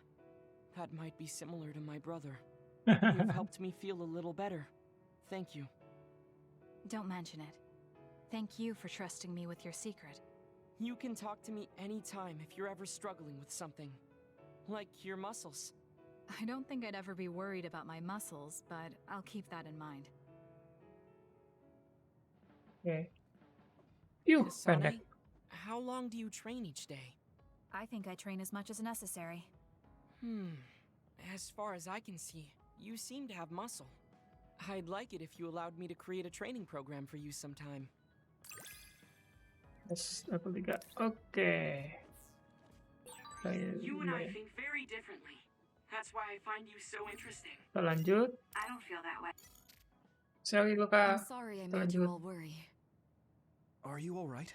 [SPEAKER 8] That might be similar to my brother. You've helped me feel a little better. Thank you.
[SPEAKER 4] Don't mention it. Thank you for trusting me with your secret.
[SPEAKER 8] You can talk to me anytime if you're ever struggling with something. Like your muscles.
[SPEAKER 4] I don't think I'd ever be worried about my muscles, but I'll keep that in mind.
[SPEAKER 1] Okay. Pendek.
[SPEAKER 8] Kasane, how long do you train each day?
[SPEAKER 4] I think I train as much as necessary.
[SPEAKER 8] As far as I can see, you seem to have muscle. I'd like it if you allowed me to create a training program for you sometime.
[SPEAKER 1] Yes, level 3. Oke.
[SPEAKER 9] You and I think very differently. That's why I find you so interesting.
[SPEAKER 1] Kita lanjut.
[SPEAKER 9] I don't feel that way.
[SPEAKER 1] Sorry,
[SPEAKER 10] I'm
[SPEAKER 1] Luka.
[SPEAKER 10] sorry I
[SPEAKER 1] Kita
[SPEAKER 10] made you
[SPEAKER 1] lanjut.
[SPEAKER 10] all worry.
[SPEAKER 5] Are you alright?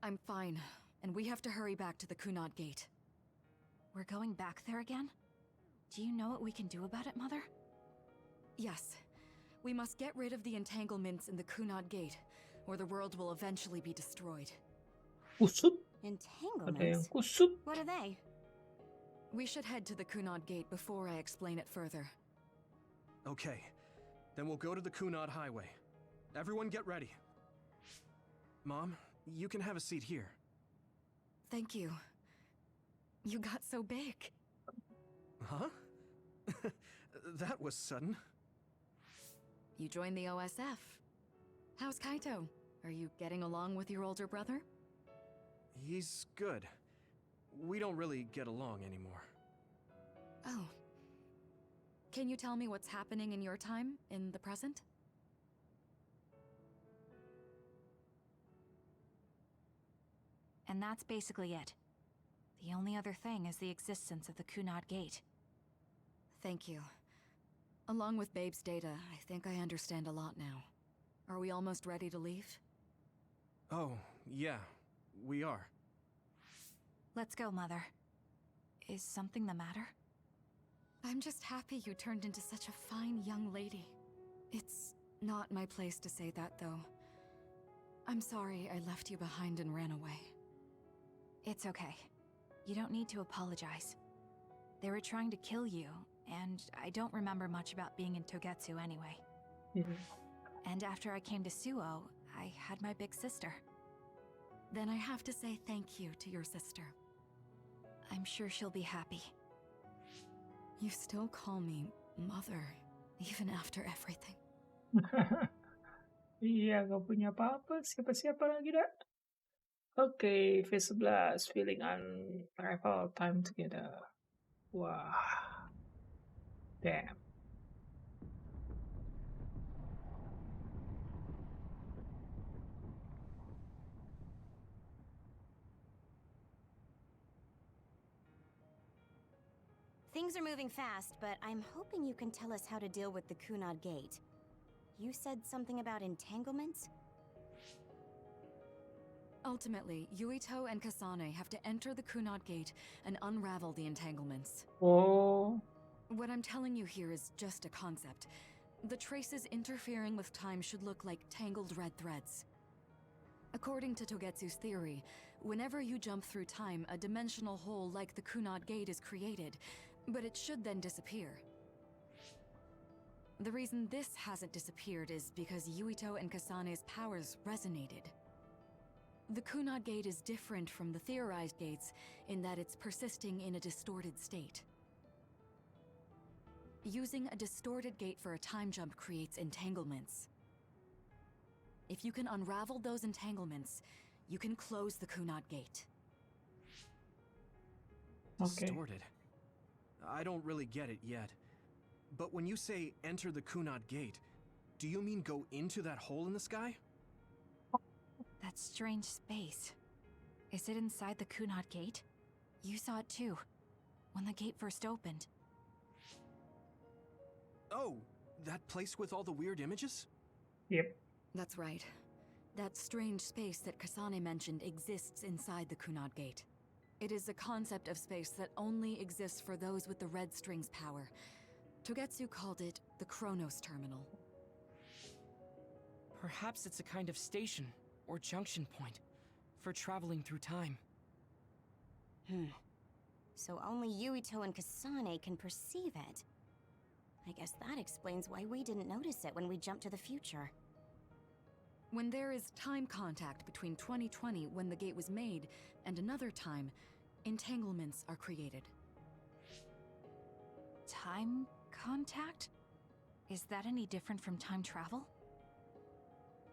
[SPEAKER 10] I'm fine, and we have to hurry back to the Kunad Gate.
[SPEAKER 4] We're going back there again? Do you know what we can do about it, Mother?
[SPEAKER 10] Yes. We must get rid of the entanglements in the Kunad Gate, or the world will eventually be destroyed.
[SPEAKER 1] Kusut? Ada yang
[SPEAKER 2] Entanglements?
[SPEAKER 1] kusut.
[SPEAKER 2] What are they?
[SPEAKER 10] We should head to the Kunad Gate before I explain it further.
[SPEAKER 5] Okay. Then we'll go to the Kunad Highway. Everyone get ready. Mom, you can have a seat here.
[SPEAKER 10] Thank you. You got so big.
[SPEAKER 5] Huh? That was sudden.
[SPEAKER 10] You joined the OSF. How's Kaito? Are you getting along with your older brother?
[SPEAKER 5] He's good. We don't really get along anymore.
[SPEAKER 10] Oh. Can you tell me what's happening in your time, in the present?
[SPEAKER 4] And that's basically it. The only other thing is the existence of the Kunad Gate.
[SPEAKER 10] Thank you. Along with Babe's data, I think I understand a lot now. Are we almost ready to leave?
[SPEAKER 5] Oh, yeah. We are.
[SPEAKER 4] Let's go, Mother. Is something the matter?
[SPEAKER 10] I'm just happy you turned into such a fine young lady. It's not my place to say that, though. I'm sorry I left you behind and ran away.
[SPEAKER 4] It's okay. You don't need to apologize. They were trying to kill you, and I don't remember much about being in Togetsu anyway. And after I came to Suo, I had my big sister.
[SPEAKER 10] Then I have to say thank you to your sister.
[SPEAKER 4] I'm sure she'll be happy.
[SPEAKER 10] You still call me Mother, even after everything.
[SPEAKER 1] Iya, gak punya apa-apa. Siapa-siapa lagi, dah? Oke, V11. Feeling unravel time together. Wah. Damn.
[SPEAKER 2] Things are moving fast, but I'm hoping you can tell us how to deal with the Kunad Gate. You said something about entanglements?
[SPEAKER 10] Ultimately, Yuito and Kasane have to enter the Kunad Gate and unravel the entanglements.
[SPEAKER 1] Oh.
[SPEAKER 10] What I'm telling you here is just a concept. The traces interfering with time should look like tangled red threads. According to Togetsu's theory, whenever you jump through time, a dimensional hole like the Kunad Gate is created, but it should then disappear. The reason this hasn't disappeared is because Yuito and Kasane's powers resonated. The Kunad Gate is different from the theorized gates in that it's persisting in a distorted state. Using a distorted gate for a time jump creates entanglements. If you can unravel those entanglements, you can close the Kunad gate.
[SPEAKER 1] Okay.
[SPEAKER 5] Distorted. I don't really get it yet. But when you say enter the Kunad gate, do you mean go into that hole in the sky?
[SPEAKER 4] That strange space. Is it inside the Kunad gate? You saw it too, when the gate first opened.
[SPEAKER 5] Oh, that place with all the weird images?
[SPEAKER 1] Yep.
[SPEAKER 10] That's right. That strange space that Kasane mentioned exists inside the Kunad gate. It is a concept of space that only exists for those with the red string's power. Togetsu called it the Chronos Terminal.
[SPEAKER 8] Perhaps it's a kind of station or junction point for traveling through time.
[SPEAKER 2] So only Yuito and Kasane can perceive it. I guess that explains why we didn't notice it when we jumped to the future.
[SPEAKER 10] When there is time contact between 2020, when the gate was made, and another time, entanglements are created.
[SPEAKER 4] Time contact? Is that any different from time travel?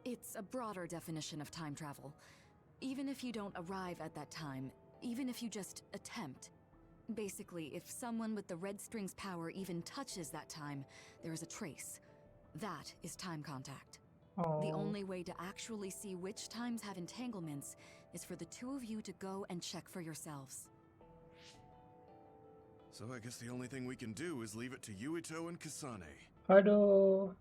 [SPEAKER 10] It's a broader definition of time travel. Even if you don't arrive at that time, even if you just attempt. Basically, if someone with the red string's power even touches that time, there is a trace. That is time contact.
[SPEAKER 1] Oh.
[SPEAKER 10] The only way to actually see which times have entanglements is for the two of you to go and check for yourselves.
[SPEAKER 6] So I guess the only thing we can do is leave it to Yuito and Kasane.
[SPEAKER 1] Aduh.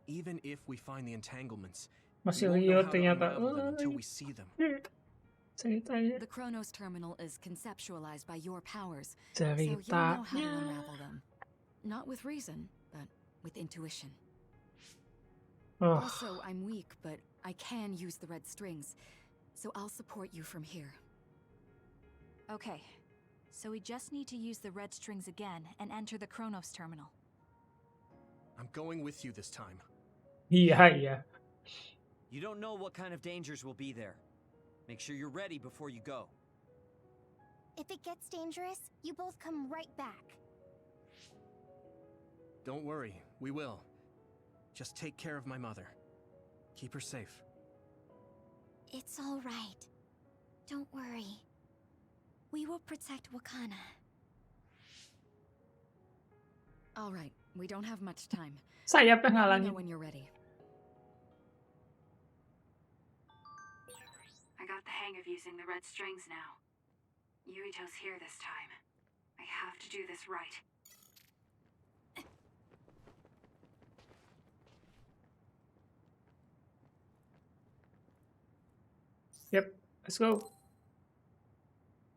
[SPEAKER 5] Even if we find the entanglements,
[SPEAKER 1] Masih
[SPEAKER 5] we won't know
[SPEAKER 1] liar
[SPEAKER 5] how to
[SPEAKER 1] ternyata.
[SPEAKER 5] unravel them until we see them.
[SPEAKER 1] Ceritanya.
[SPEAKER 10] The Chronos Terminal is conceptualized by your powers, so you'll know how to
[SPEAKER 1] Ceritanya.
[SPEAKER 10] unravel them. Not with reason, but with intuition.
[SPEAKER 1] Oh.
[SPEAKER 10] Also, I'm weak, but I can use the red strings, so I'll support you from here.
[SPEAKER 4] Okay, so we just need to use the red strings again and enter the Chronos Terminal.
[SPEAKER 5] I'm going with you this time.
[SPEAKER 1] Iya.
[SPEAKER 7] You don't know what kind of dangers will be there. Make sure you're ready before you go.
[SPEAKER 2] If it gets dangerous, you both come right back.
[SPEAKER 5] Don't worry, we will. Just take care of my mother. Keep her safe.
[SPEAKER 2] It's all right. Don't worry. We will protect Wakana.
[SPEAKER 10] All right, we don't have much time.
[SPEAKER 1] Sayap yang
[SPEAKER 10] Let me know
[SPEAKER 1] ngalangin.
[SPEAKER 10] when you're ready.
[SPEAKER 9] I got the hang of using the red strings now. Yuito's here this time. I have to do this right.
[SPEAKER 1] Yep, let's go.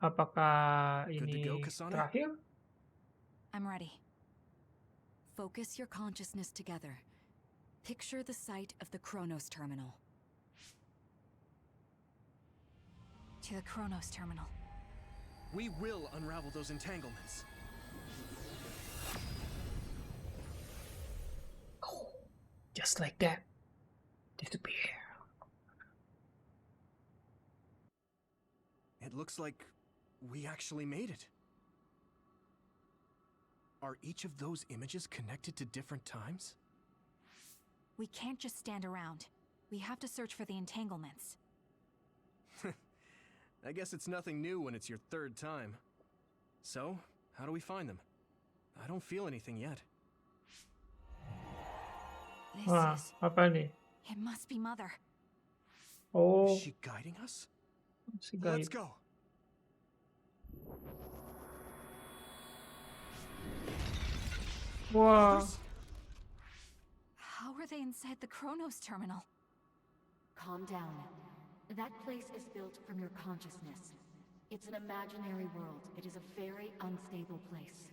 [SPEAKER 1] Apakah
[SPEAKER 5] Good to
[SPEAKER 1] ini
[SPEAKER 5] go, Kasane?
[SPEAKER 1] terakhir?
[SPEAKER 4] I'm ready.
[SPEAKER 10] Focus your consciousness together. Picture the site of the Chronos Terminal.
[SPEAKER 4] To the Chronos Terminal.
[SPEAKER 5] We will unravel those entanglements.
[SPEAKER 1] Just like that. Disappear.
[SPEAKER 5] It looks like we actually made it. Are each of those images connected to different times?
[SPEAKER 4] We can't just stand around. We have to search for the entanglements.
[SPEAKER 5] I guess it's nothing new when it's your third time. So, how do we find them? I don't feel anything yet.
[SPEAKER 4] This
[SPEAKER 1] Wah,
[SPEAKER 4] is...
[SPEAKER 1] apa nih?
[SPEAKER 4] It must be Mother.
[SPEAKER 1] Oh,
[SPEAKER 5] Is she guiding us?
[SPEAKER 1] si
[SPEAKER 5] Let's
[SPEAKER 1] guide.
[SPEAKER 5] go.
[SPEAKER 1] Wah,
[SPEAKER 4] How are they inside the Chronos Terminal?
[SPEAKER 14] Calm down. That place is built from your consciousness. It's an imaginary world. It is a very unstable place.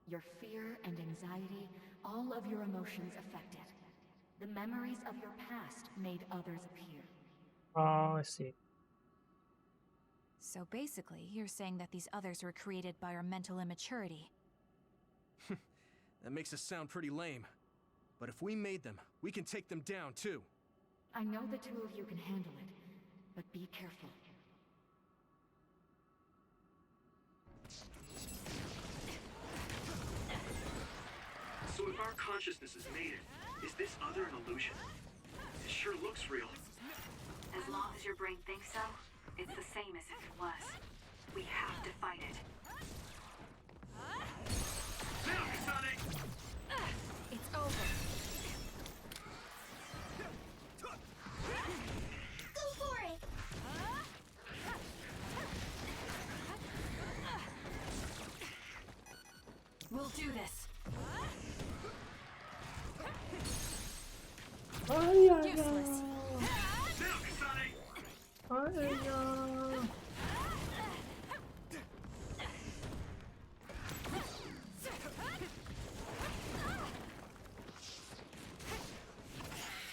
[SPEAKER 14] Your fear and anxiety, all of your emotions affected. The memories of your past made others appear.
[SPEAKER 1] oh, I see.
[SPEAKER 4] So basically, you're saying that these others were created by our mental immaturity.
[SPEAKER 5] That makes us sound pretty lame. But if we made them, we can take them down too.
[SPEAKER 14] I know the two of you can handle it, but be careful.
[SPEAKER 5] So if our consciousness is made it, is this other an illusion? It sure looks real.
[SPEAKER 9] As long as your brain thinks so, it's the same as if it was. We have to fight it.
[SPEAKER 5] Now, Kasane!
[SPEAKER 4] It's over.
[SPEAKER 2] Go for it!
[SPEAKER 10] We'll do this.
[SPEAKER 1] Useless.
[SPEAKER 5] Now, Kasane!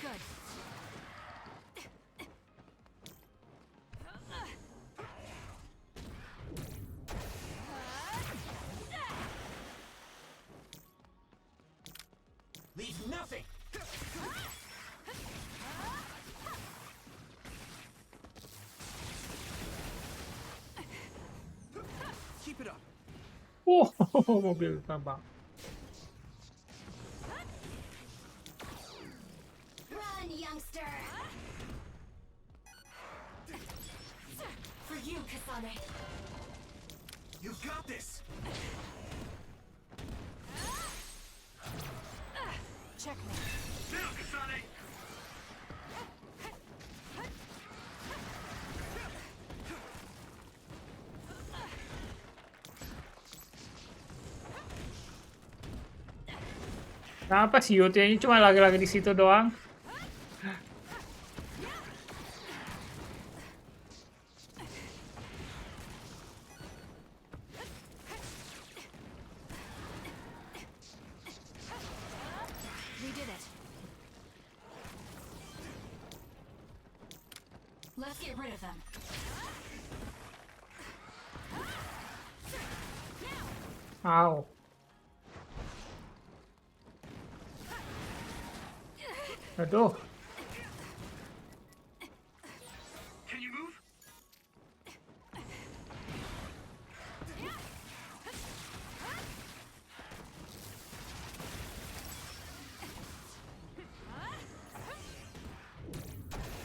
[SPEAKER 4] Good.
[SPEAKER 5] Leave nothing! Keep it up.
[SPEAKER 1] Oh, mobil tambang.
[SPEAKER 2] Run, youngster!
[SPEAKER 10] For you, Kasane.
[SPEAKER 5] You got this!
[SPEAKER 4] Checkmate.
[SPEAKER 5] Now, Kasane!
[SPEAKER 1] Kenapa sih Yotia ini cuma lagi-lagi di situ doang?
[SPEAKER 4] We did it. Let's get rid of them.
[SPEAKER 1] Ow. Aduh.
[SPEAKER 5] Can you move?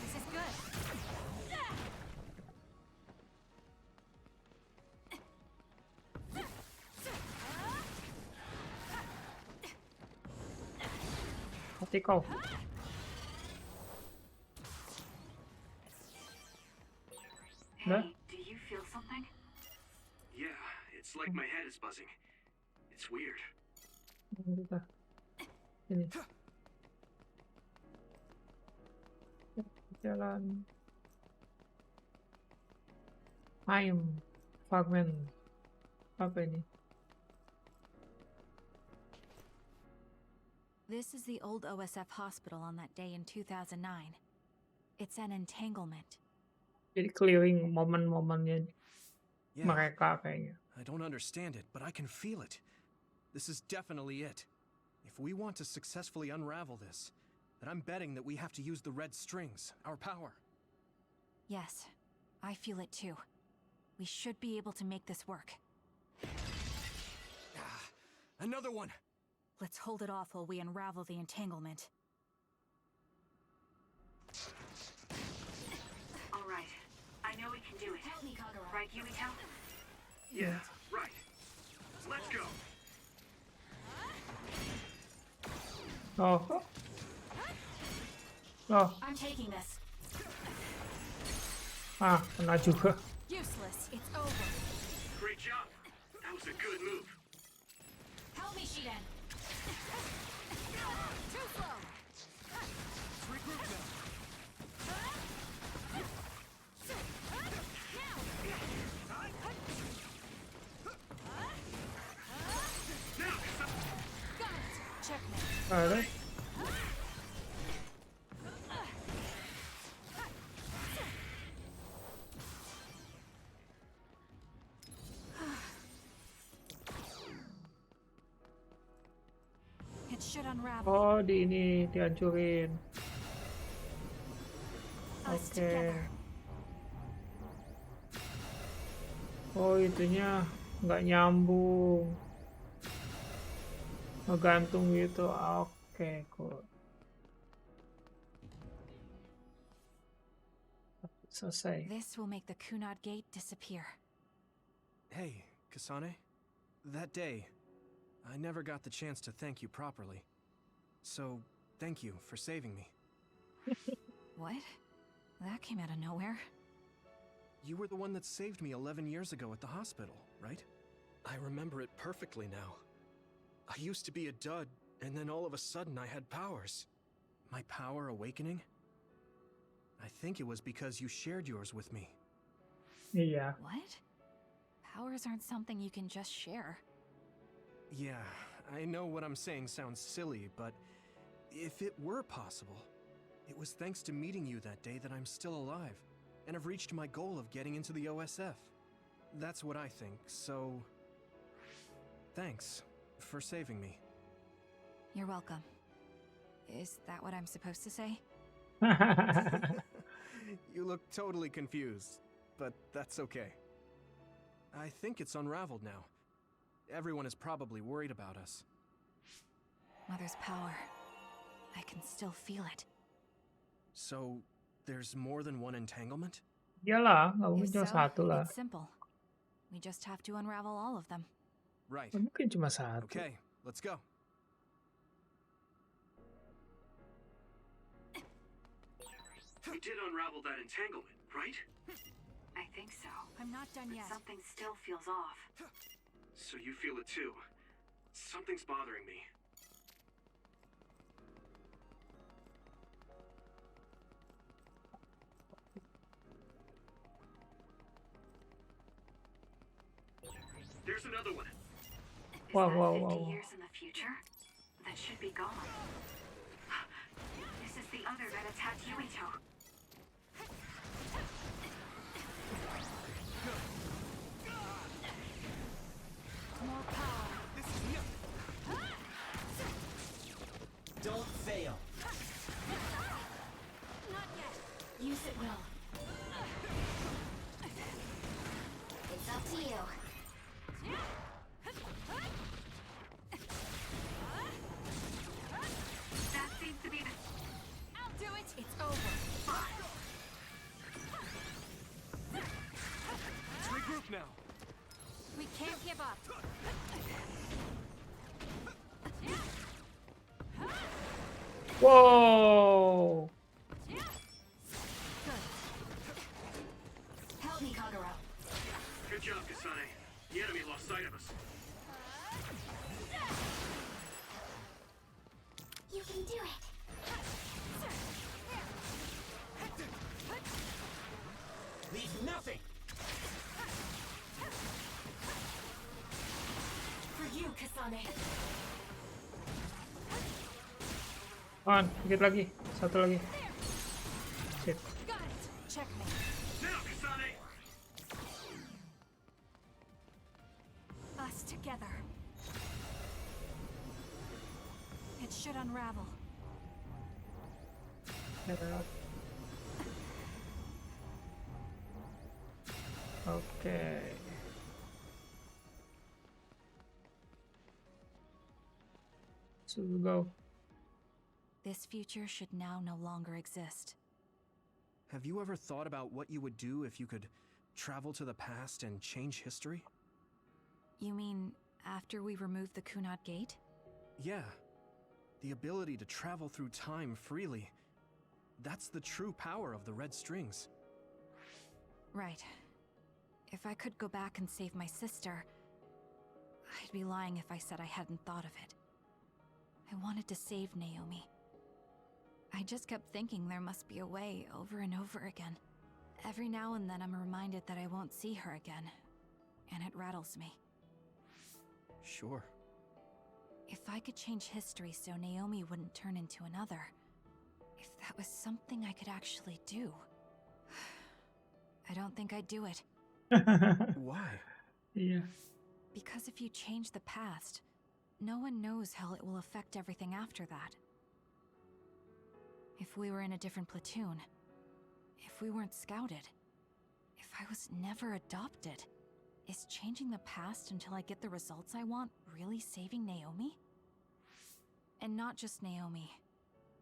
[SPEAKER 4] This is good.
[SPEAKER 1] Mati kau.
[SPEAKER 9] Hey, do you feel something?
[SPEAKER 5] Yeah, it's like my head is buzzing. It's weird.
[SPEAKER 1] Ini. Jalan. Fragment. Apa ini?
[SPEAKER 4] This is the old OSF hospital on that day in 2009. It's an entanglement.
[SPEAKER 1] Jadi clearing momen-momennya
[SPEAKER 5] Yeah,
[SPEAKER 1] mereka kayaknya.
[SPEAKER 5] I don't understand it, but I can feel it. This is definitely it. If we want to successfully unravel this, then I'm betting that we have to use the red strings, our power.
[SPEAKER 4] Yes, I feel it too. We should be able to make this work.
[SPEAKER 5] Another one!
[SPEAKER 4] Let's hold it off while we unravel the entanglement.
[SPEAKER 9] All right. I know we can do it.
[SPEAKER 10] Help me, Kagura.
[SPEAKER 9] Right, Yumito?
[SPEAKER 5] Yeah, right. Let's go!
[SPEAKER 1] Oh. Oh.
[SPEAKER 10] I'm taking this.
[SPEAKER 1] Ah, kena juga.
[SPEAKER 4] Useless. It's over.
[SPEAKER 5] Great job! That was a good move.
[SPEAKER 10] Help me, Shiden.
[SPEAKER 4] Too slow.
[SPEAKER 5] Regroup now.
[SPEAKER 4] Checkmate.
[SPEAKER 1] Ada.
[SPEAKER 4] It should unravel.
[SPEAKER 1] Oh, di ini dihancurin.
[SPEAKER 4] Us
[SPEAKER 1] Oke.
[SPEAKER 4] together.
[SPEAKER 1] Oh, itunya nggak nyambung. Ngegantung gitu. Oke, cool. Selesai.
[SPEAKER 4] This will make the Kunad Gate disappear.
[SPEAKER 5] Hey, Kasane. That day, I never got the chance to thank you properly. So, thank you for saving me.
[SPEAKER 4] What? That came out of nowhere.
[SPEAKER 5] You were the one that saved me 11 years ago at the hospital, right? I remember it perfectly now. I used to be a dud, and then all of a sudden I had powers. My power awakening? I think it was because you shared yours with me.
[SPEAKER 1] Iya.
[SPEAKER 4] What? Powers aren't something you can just share.
[SPEAKER 5] Yeah, I know what I'm saying sounds silly, but if it were possible, it was thanks to meeting you that day that I'm still alive, and have reached my goal of getting into the OSF. That's what I think, so... Thanks for saving me.
[SPEAKER 4] You're welcome. Is that what I'm supposed to say?
[SPEAKER 5] You look totally confused, but that's okay. I think it's unraveled now. Everyone is probably worried about us.
[SPEAKER 4] Mother's power. I can still feel it.
[SPEAKER 5] So, there's more than one entanglement?
[SPEAKER 1] Iyalah, nggak
[SPEAKER 4] If
[SPEAKER 1] mungkin cuma
[SPEAKER 4] so,
[SPEAKER 1] satu lah.
[SPEAKER 4] it's simple. We just have to unravel all of them.
[SPEAKER 5] Right.
[SPEAKER 1] Nggak mungkin cuma satu.
[SPEAKER 5] Okay, let's go.
[SPEAKER 15] We did unravel that entanglement, right?
[SPEAKER 9] I think so.
[SPEAKER 4] I'm not done
[SPEAKER 9] But
[SPEAKER 4] yet.
[SPEAKER 9] something still feels off.
[SPEAKER 15] So you feel it too. Something's bothering me. There's another one.
[SPEAKER 9] Is
[SPEAKER 1] Wow,
[SPEAKER 9] that
[SPEAKER 1] wow,
[SPEAKER 9] 50
[SPEAKER 1] wow.
[SPEAKER 9] years in the future? That should be gone. This is the other that attacked Yuito.
[SPEAKER 4] More power.
[SPEAKER 7] Don't fail.
[SPEAKER 14] Not yet. Use it well.
[SPEAKER 2] It's up to you.
[SPEAKER 9] That seems to be the...
[SPEAKER 4] I'll do it. It's over.
[SPEAKER 15] Let's regroup now.
[SPEAKER 4] We can't give up.
[SPEAKER 1] Wow.
[SPEAKER 14] Help me, Kagura.
[SPEAKER 15] Good job, Kasane. The enemy lost sight of us.
[SPEAKER 2] You can do it.
[SPEAKER 7] Leave nothing.
[SPEAKER 14] For you, Kasane.
[SPEAKER 1] On, dikit lagi. Satu lagi. Sip.
[SPEAKER 4] Got it. Checkmate.
[SPEAKER 15] Now, Kasane!
[SPEAKER 4] Us together. It should unravel.
[SPEAKER 1] Oke. So we go.
[SPEAKER 4] This future should now no longer exist.
[SPEAKER 5] Have you ever thought about what you would do if you could travel to the past and change history?
[SPEAKER 4] You mean after we remove the Kunad Gate?
[SPEAKER 5] Yeah. The ability to travel through time freely. That's the true power of the red strings.
[SPEAKER 4] Right. If I could go back and save my sister, I'd be lying if I said I hadn't thought of it. I wanted to save Naomi. I just kept thinking there must be a way over and over again. Every now and then I'm reminded that I won't see her again, and it rattles me.
[SPEAKER 5] Sure.
[SPEAKER 4] If I could change history so Naomi wouldn't turn into another, if that was something I could actually do, I don't think I'd do it.
[SPEAKER 5] Why?
[SPEAKER 1] Iya.
[SPEAKER 4] Because if you change the past, no one knows how it will affect everything after that. If we were in a different platoon, if we weren't scouted, if I was never adopted, is changing the past until I get the results I want really saving Naomi? And not just Naomi.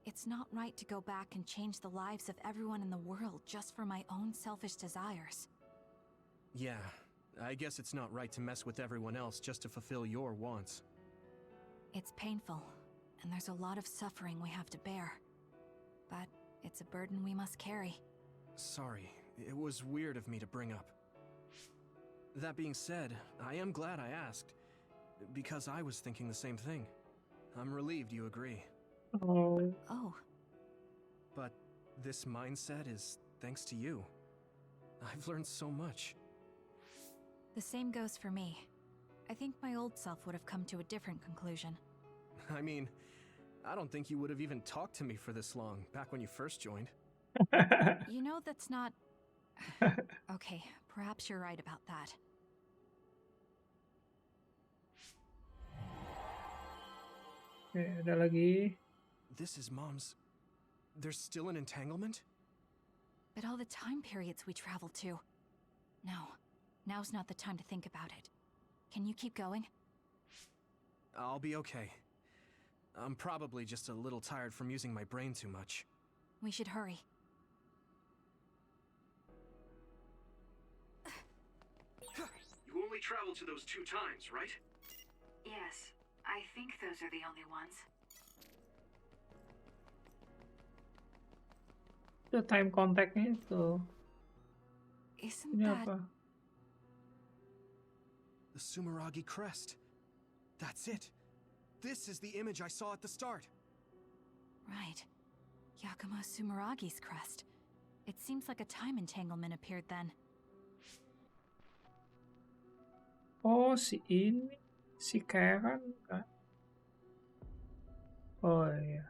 [SPEAKER 4] It's not right to go back and change the lives of everyone in the world just for my own selfish desires.
[SPEAKER 5] Yeah, I guess it's not right to mess with everyone else just to fulfill your wants.
[SPEAKER 4] It's painful, and there's a lot of suffering we have to bear. But it's a burden we must carry.
[SPEAKER 5] Sorry, it was weird of me to bring up. That being said, I am glad I asked, because I was thinking the same thing. I'm relieved you agree.
[SPEAKER 1] Oh.
[SPEAKER 4] Oh.
[SPEAKER 5] But this mindset is thanks to you. I've learned so much.
[SPEAKER 4] The same goes for me. I think my old self would have come to a different conclusion.
[SPEAKER 5] I mean, I don't think you would have even talked to me for this long, back when you first joined.
[SPEAKER 4] You know, that's not... Okay, perhaps you're right about that.
[SPEAKER 1] Oke, ada lagi.
[SPEAKER 5] This is Mom's... There's still an entanglement?
[SPEAKER 4] But all the time periods we traveled to... No, now's not the time to think about it. Can you keep going?
[SPEAKER 5] I'll be okay. I'm probably just a little tired from using my brain too much.
[SPEAKER 4] We should hurry.
[SPEAKER 15] You only traveled to those 2 times, right?
[SPEAKER 9] Yes, I think those are the only ones.
[SPEAKER 1] Itu time contact-nya itu.
[SPEAKER 4] Isn't
[SPEAKER 1] Ini
[SPEAKER 4] that...
[SPEAKER 1] apa?
[SPEAKER 5] The Sumeragi crest. That's it. This is the image I saw at the start.
[SPEAKER 4] Right. Yakumo Sumeragi's crest. It seems like a time entanglement appeared then.
[SPEAKER 1] Oh, si ini. Si Karen kan? Oh iya.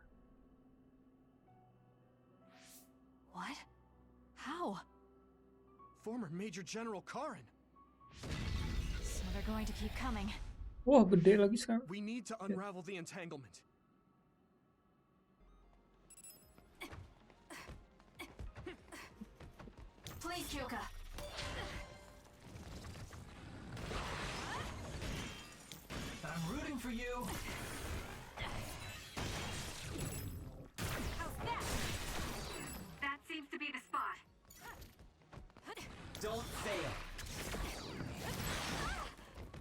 [SPEAKER 4] What? How?
[SPEAKER 5] Former Major General Karen.
[SPEAKER 4] So they're going to keep coming.
[SPEAKER 1] Wah, gede lagi sekarang.
[SPEAKER 5] We need to unravel the entanglement.
[SPEAKER 4] Please, Kyoka.
[SPEAKER 11] I'm rooting for you.
[SPEAKER 9] That seems to be the spot.
[SPEAKER 7] Don't fail.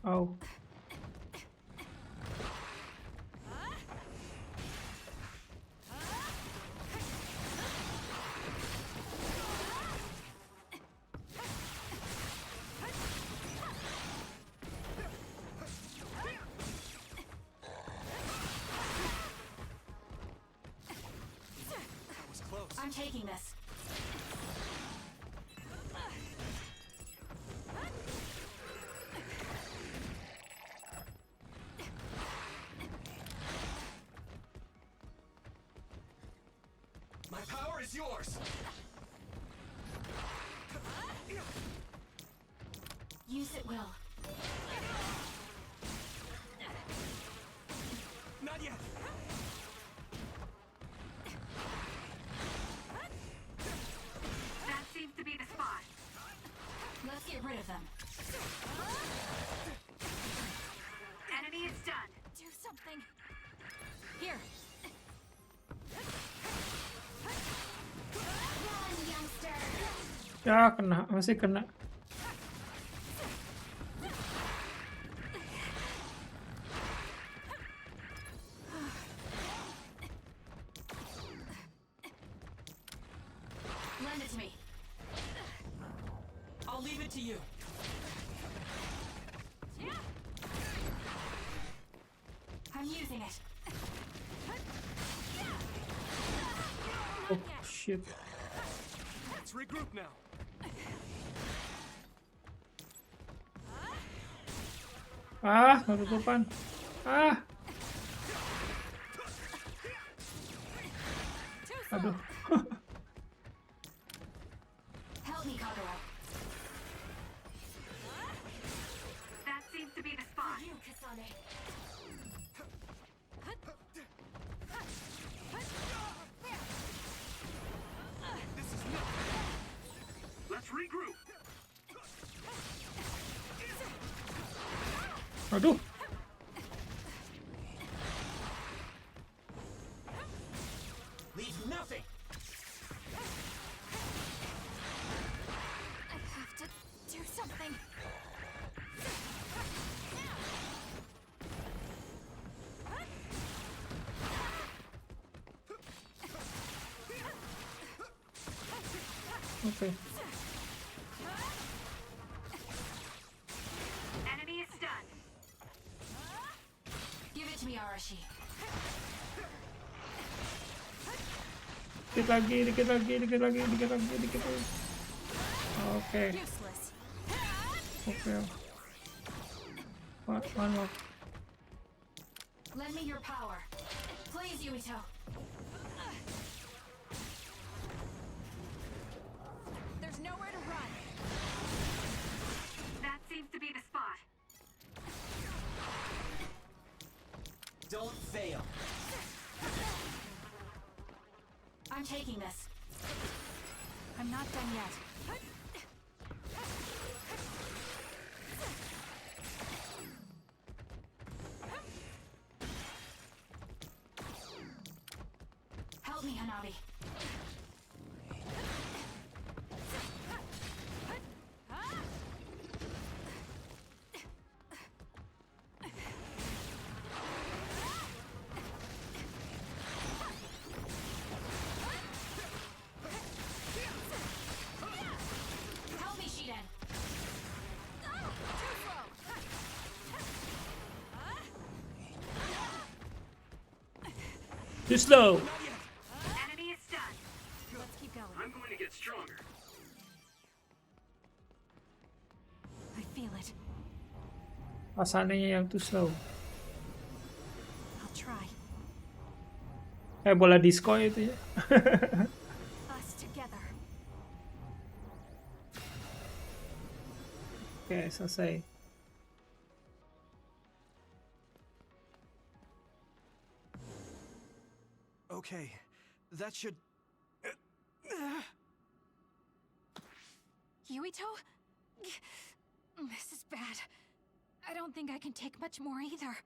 [SPEAKER 1] Oh.
[SPEAKER 4] I'm taking this.
[SPEAKER 5] My power is yours.
[SPEAKER 4] Use it well.
[SPEAKER 5] Not yet.
[SPEAKER 9] That seems to be the spot.
[SPEAKER 4] Let's get rid of them.
[SPEAKER 9] Enemy is done.
[SPEAKER 4] Do something. Here.
[SPEAKER 2] Run, youngster!
[SPEAKER 1] Ya, kena. Masih kena.
[SPEAKER 4] Lend it to me.
[SPEAKER 8] I'll leave it to you.
[SPEAKER 4] I'm using it.
[SPEAKER 1] Oh, shit.
[SPEAKER 5] Let's regroup now.
[SPEAKER 1] Ah, ketutupan. Ah. Aduh.
[SPEAKER 4] Help me, Kagura.
[SPEAKER 9] That seems to be the spot.
[SPEAKER 4] You, Kasane.
[SPEAKER 15] This is not. Let's regroup.
[SPEAKER 1] Aduh.
[SPEAKER 7] nothing.
[SPEAKER 4] I have to do something.
[SPEAKER 1] Okay.
[SPEAKER 9] Enemy is stunned.
[SPEAKER 4] Give it to me, Arashi.
[SPEAKER 1] Dikit lagi, dikit lagi, dikit lagi, dikit lagi, dikit lagi. Oke.
[SPEAKER 4] Useless.
[SPEAKER 1] Oke. One more.
[SPEAKER 4] Lend me your power. Please, Yuito. There's nowhere to run.
[SPEAKER 9] That seems to be the spot.
[SPEAKER 7] Don't fail.
[SPEAKER 4] I'm taking this. I'm not done yet. Help me, Hanabi. Help me, Shiden. Too slow.
[SPEAKER 1] Too slow.
[SPEAKER 9] Enemy is stunned.
[SPEAKER 4] Let's keep going.
[SPEAKER 15] I'm going to get stronger.
[SPEAKER 4] I feel it.
[SPEAKER 1] Kasanenya yang too slow.
[SPEAKER 4] I'll try.
[SPEAKER 1] Bola disco itu ya.
[SPEAKER 4] Us together.
[SPEAKER 1] Oke, selesai.
[SPEAKER 5] Okay, that should...
[SPEAKER 4] Yuito? This is bad. I don't think I can take much more either.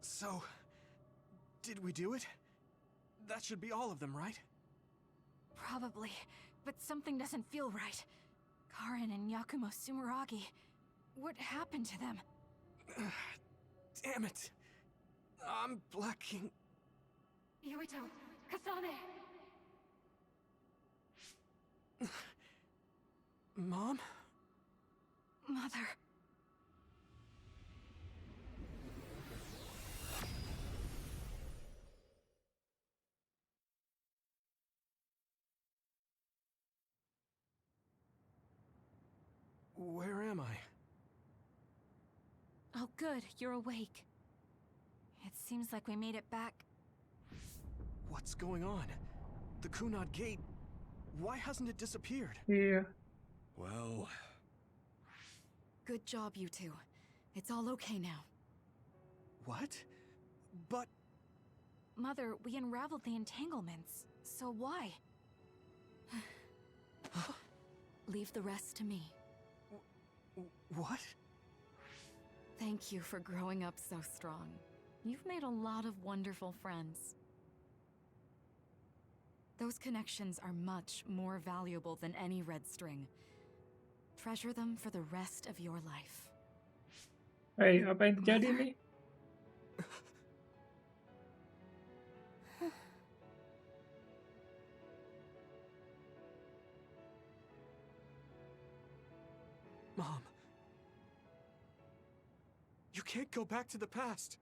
[SPEAKER 5] So, did we do it? That should be all of them, right?
[SPEAKER 4] Probably, but something doesn't feel right. Karin and Yakumo Sumeragi. What happened to them?
[SPEAKER 5] Damn it. I'm blacking.
[SPEAKER 14] Yuito, Kasane!
[SPEAKER 5] Mom?
[SPEAKER 4] Mother.
[SPEAKER 5] Where am I?
[SPEAKER 4] Oh good, you're awake. It seems like we made it back.
[SPEAKER 5] What's going on? The Kunad Gate... Why hasn't it disappeared?
[SPEAKER 1] Iya.
[SPEAKER 6] Well,
[SPEAKER 10] Good job, you two. It's all okay now.
[SPEAKER 5] What? But...
[SPEAKER 4] Mother, we unraveled the entanglements. So why?
[SPEAKER 10] Leave the rest to me.
[SPEAKER 5] What?
[SPEAKER 10] Thank you for growing up so strong. You've made a lot of wonderful friends. Those connections are much more valuable than any red string. Treasure them for the rest of your life.
[SPEAKER 1] Hey, apa yang terjadi nih?
[SPEAKER 5] Mom. You can't go back to the past.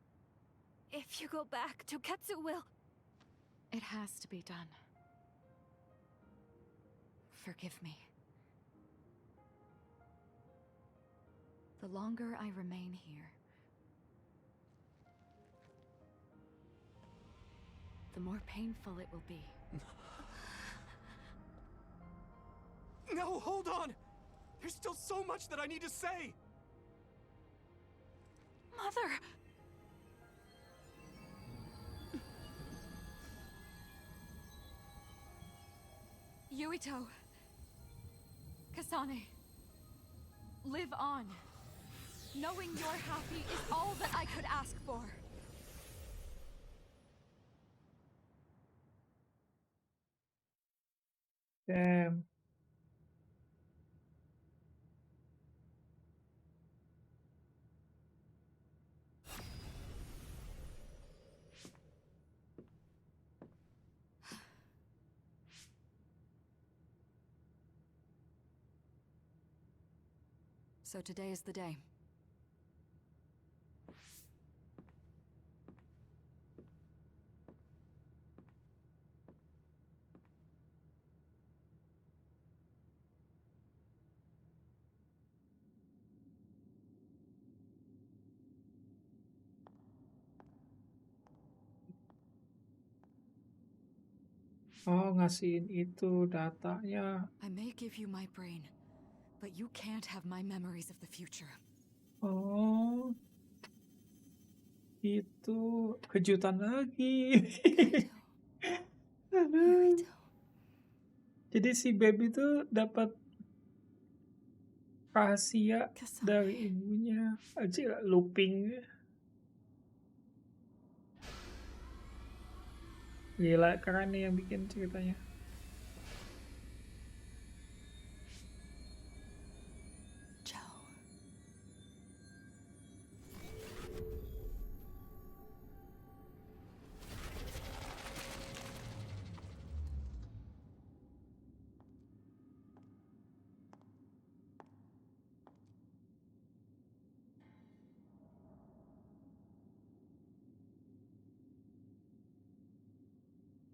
[SPEAKER 4] If you go back, Toketsu will...
[SPEAKER 10] It has to be done. Forgive me. The longer I remain here, the more painful it will be.
[SPEAKER 5] No, hold on! There's still so much that I need to say!
[SPEAKER 4] Mother! Yuito. Kasane. Live on. Knowing you're happy is all that I could ask for.
[SPEAKER 1] Damn.
[SPEAKER 10] So today is the day.
[SPEAKER 1] Oh, ngasihin itu datanya.
[SPEAKER 10] I may give you my brain, but you can't have my memories of the future.
[SPEAKER 1] Oh, itu kejutan lagi. Aduh. Jadi si baby itu dapat rahasia dari ibunya. Aja looping. Gila, keren nih yang bikin ceritanya.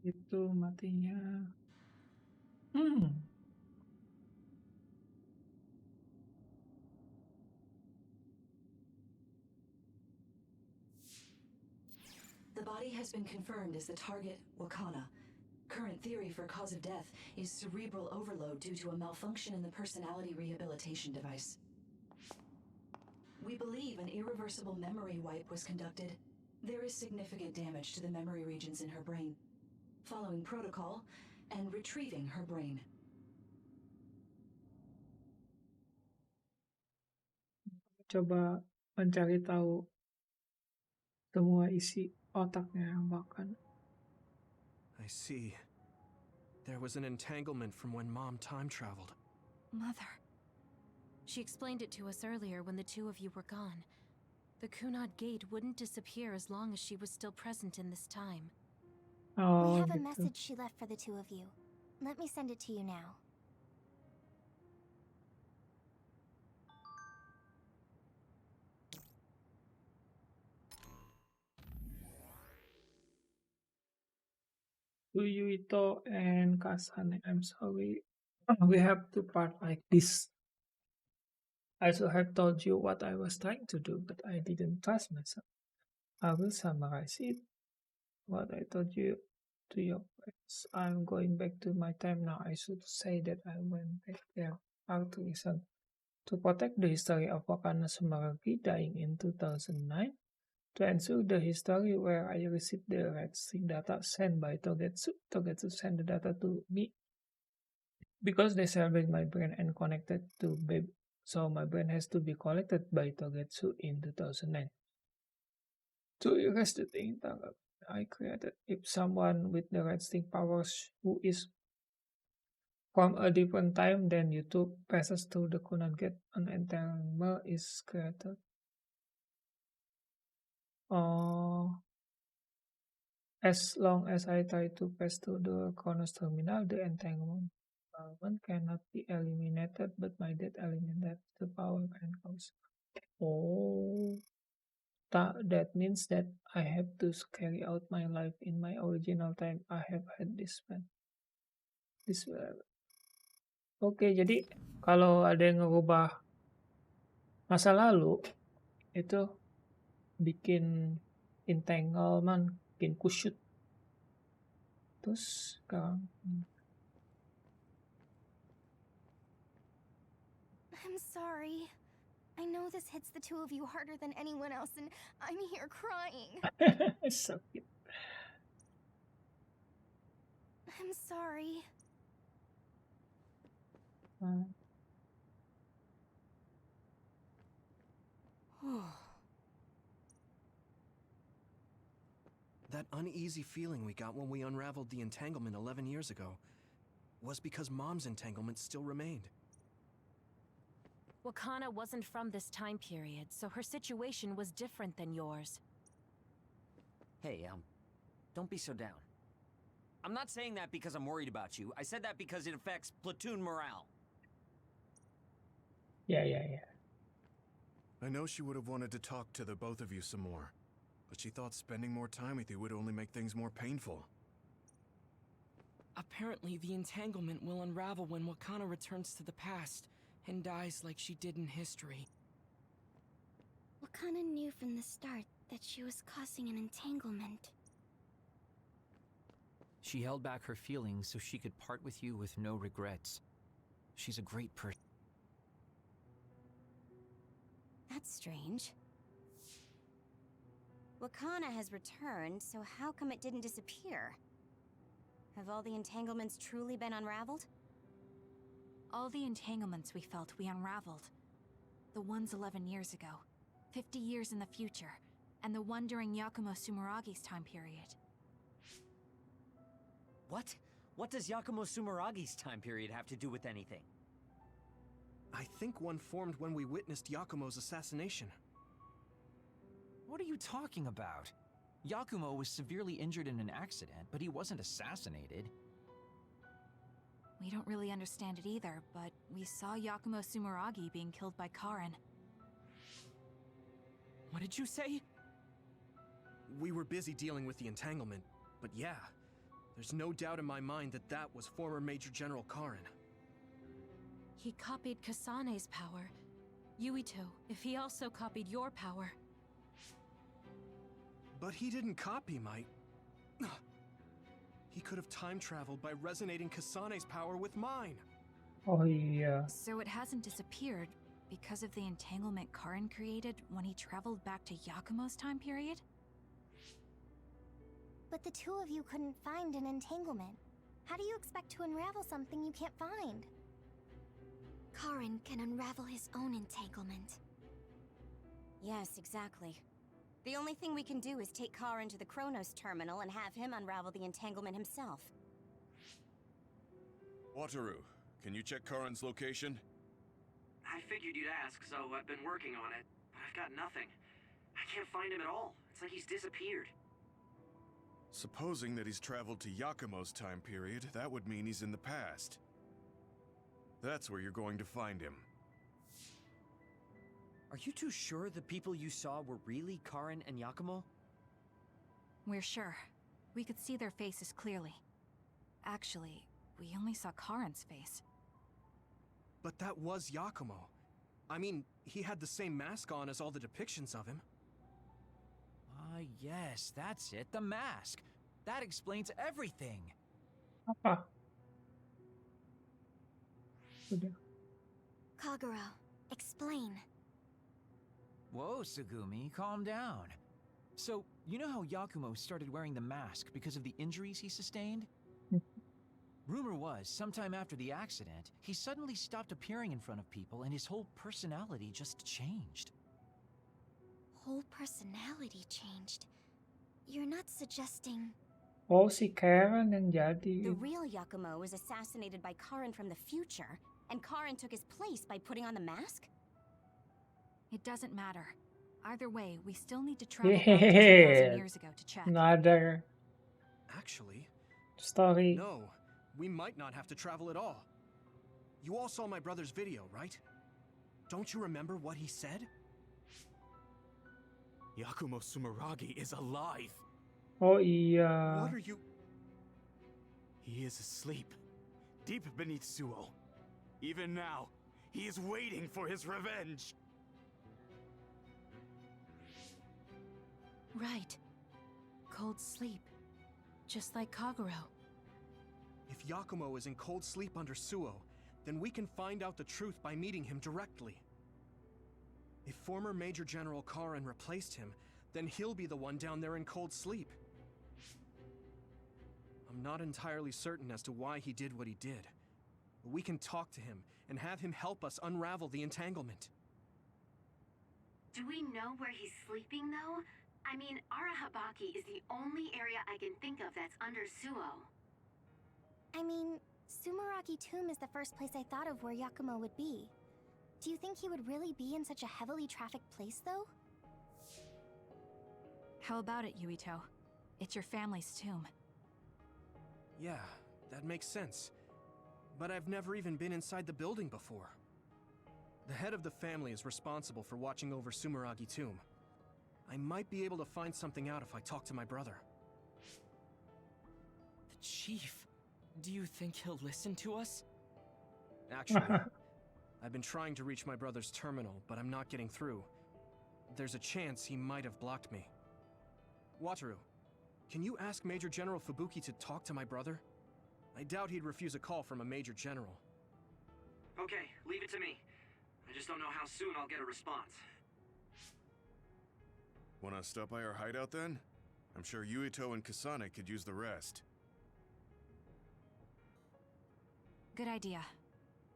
[SPEAKER 1] Itu matinya.
[SPEAKER 14] The body has been confirmed as the target, Wakana. Current theory for cause of death is cerebral overload due to a malfunction in the personality rehabilitation device. We believe an irreversible memory wipe was conducted. There is significant damage to the memory regions in her brain. Following protocol and retrieving her brain.
[SPEAKER 1] Coba mencari tahu semua isi otaknya bahkan.
[SPEAKER 5] I see. There was an entanglement from when Mom time traveled.
[SPEAKER 3] Mother. She explained it to us earlier when the two of you were gone. The Kunad Gate wouldn't disappear as long as she was still present in this time.
[SPEAKER 1] Oh,
[SPEAKER 2] We have a
[SPEAKER 1] gitu.
[SPEAKER 2] message she left for the two of you. Let me send it to you now.
[SPEAKER 1] To Yuito and Kasane, I'm sorry. We have to part like this. I should have told you what I was trying to do, but I didn't trust myself. I will summarize it. What I told you to your friends. I'm going back to my time now. I should say that I went back there for two reasons. To protect the history of Wakana Sumeragi dying in 2009, to ensure the history where I received the red string data sent by Togetsu. Togetsu sent the data to me because they salvaged my brain and connected to baby. So my brain has to be collected by Togetsu in 2009. To erase the thing I created, if someone with the red string powers who is from a different time than YouTube passes through the Kunad Gate, an entanglement is created. As long as I try to pass through the Kronos terminal, the entanglement cannot be eliminated, but my death eliminates the power and cause. Oh, that means that I have to carry out my life in my original time. I have had this plan. This Oke, jadi kalau ada yang ngerubah masa lalu, itu bikin entanglement, bikin kusut. Terus sekarang
[SPEAKER 2] I'm sorry. I know this hits the two of you harder than anyone else, and I'm here crying.
[SPEAKER 1] sakit.
[SPEAKER 2] I'm sorry.
[SPEAKER 5] That uneasy feeling we got when we unraveled the entanglement 11 years ago. was because Mom's entanglement still remained.
[SPEAKER 3] Wakana wasn't from this time period, so her situation was different than yours.
[SPEAKER 7] Hey, don't be so down. I'm not saying that because I'm worried about you. I said that because it affects platoon morale.
[SPEAKER 1] Yeah.
[SPEAKER 6] I know she would have wanted to talk to the both of you some more, but she thought spending more time with you would only make things more painful.
[SPEAKER 8] Apparently, the entanglement will unravel when Wakana returns to the past and dies like she did in history.
[SPEAKER 2] Wakana knew from the start that she was causing an entanglement.
[SPEAKER 11] She held back her feelings so she could part with you with no regrets. She's a great person.
[SPEAKER 2] That's strange. Wakana has returned, so how come it didn't disappear? Have all the entanglements truly been unraveled?
[SPEAKER 4] All the entanglements we felt we unraveled. The ones 11 years ago, 50 years in the future, and the one during Yakumo Sumeragi's time period.
[SPEAKER 7] What? What does Yakumo Sumeragi's time period have to do with anything?
[SPEAKER 5] I think one formed when we witnessed Yakumo's assassination.
[SPEAKER 11] What are you talking about? Yakumo was severely injured in an accident, but he wasn't assassinated.
[SPEAKER 4] We don't really understand it either, but we saw Yakumo Sumeragi being killed by Karin.
[SPEAKER 8] What did you say?
[SPEAKER 5] We were busy dealing with the entanglement, but yeah, there's no doubt in my mind that that was former Major General Karin.
[SPEAKER 3] He copied Kasane's power. Yuito, if he also copied your power.
[SPEAKER 5] But he didn't copy my... He could have time traveled by resonating Kasane's power with mine.
[SPEAKER 1] Oh iya.
[SPEAKER 4] So it hasn't disappeared because of the entanglement Karin created when he traveled back to Yakumo's time period?
[SPEAKER 2] But the two of you couldn't find an entanglement. How do you expect to unravel something you can't find? Karin can unravel his own entanglement. Yes, exactly. The only thing we can do is take Karin to the Chronos terminal and have him unravel the entanglement himself.
[SPEAKER 6] Wataru, can you check Karin's location?
[SPEAKER 15] I figured you'd ask, so I've been working on it, but I've got nothing. I can't find him at all. It's like he's disappeared.
[SPEAKER 6] Supposing that he's traveled to Yakumo's time period, that would mean he's in the past. That's where you're going to find him.
[SPEAKER 7] Are you two sure the people you saw were really Karin and Yakumo?
[SPEAKER 4] We're sure. We could see their faces clearly. Actually, we only saw Karin's face.
[SPEAKER 5] But that was Yakumo. I mean, he had the same mask on as all the depictions of him.
[SPEAKER 11] Yes, that's it, the mask. That explains everything.
[SPEAKER 1] Apa? Udah.
[SPEAKER 2] Kagero, explain.
[SPEAKER 11] Whoa, Sugumi, calm down. So, you know how Yakumo started wearing the mask because of the injuries he sustained? Rumor was, sometime after the accident, he suddenly stopped appearing in front of people and his whole personality just changed.
[SPEAKER 2] Whole personality changed. You're not suggesting...
[SPEAKER 1] Oh, si Karen yang jadi.
[SPEAKER 2] The real Yakumo was assassinated by Karin from the future, and Karin took his place by putting on the mask?
[SPEAKER 4] It doesn't matter. Either way, we still need to travel back to 2,000 years ago to check.
[SPEAKER 1] Another
[SPEAKER 5] Actually,
[SPEAKER 1] story.
[SPEAKER 5] no, we might not have to travel at all. You all saw my brother's video, right? Don't you remember what he said?
[SPEAKER 6] Yakumo Sumeragi is alive!
[SPEAKER 1] Oh iya.
[SPEAKER 5] What are you...
[SPEAKER 6] He is asleep, deep beneath Suo. Even now, he is waiting for his revenge!
[SPEAKER 3] Right. Cold sleep. Just like Kagero.
[SPEAKER 5] If Yakumo is in cold sleep under Suo, then we can find out the truth by meeting him directly. If former Major General Karin replaced him, then he'll be the one down there in cold sleep. I'm not entirely certain as to why he did what he did, but we can talk to him and have him help us unravel the entanglement.
[SPEAKER 9] Do we know where he's sleeping, though? I mean, Arahabaki is the only area I can think of that's under Suo.
[SPEAKER 2] I mean, Sumeragi Tomb is the first place I thought of where Yakumo would be. Do you think he would really be in such a heavily trafficked place, though?
[SPEAKER 4] How about it, Yuito? It's your family's tomb.
[SPEAKER 5] Yeah, that makes sense. But I've never even been inside the building before. The head of the family is responsible for watching over Sumeragi Tomb. I might be able to find something out if I talk to my brother.
[SPEAKER 8] The chief. Do you think he'll listen to us?
[SPEAKER 5] Actually, I've been trying to reach my brother's terminal, but I'm not getting through. There's a chance he might have blocked me. Wataru, can you ask Major General Fubuki to talk to my brother? I doubt he'd refuse a call from a Major General.
[SPEAKER 15] Okay, leave it to me. I just don't know how soon I'll get a response.
[SPEAKER 6] Wanna stop by our hideout then? I'm sure Yuito and Kasane could use the rest.
[SPEAKER 4] Good idea.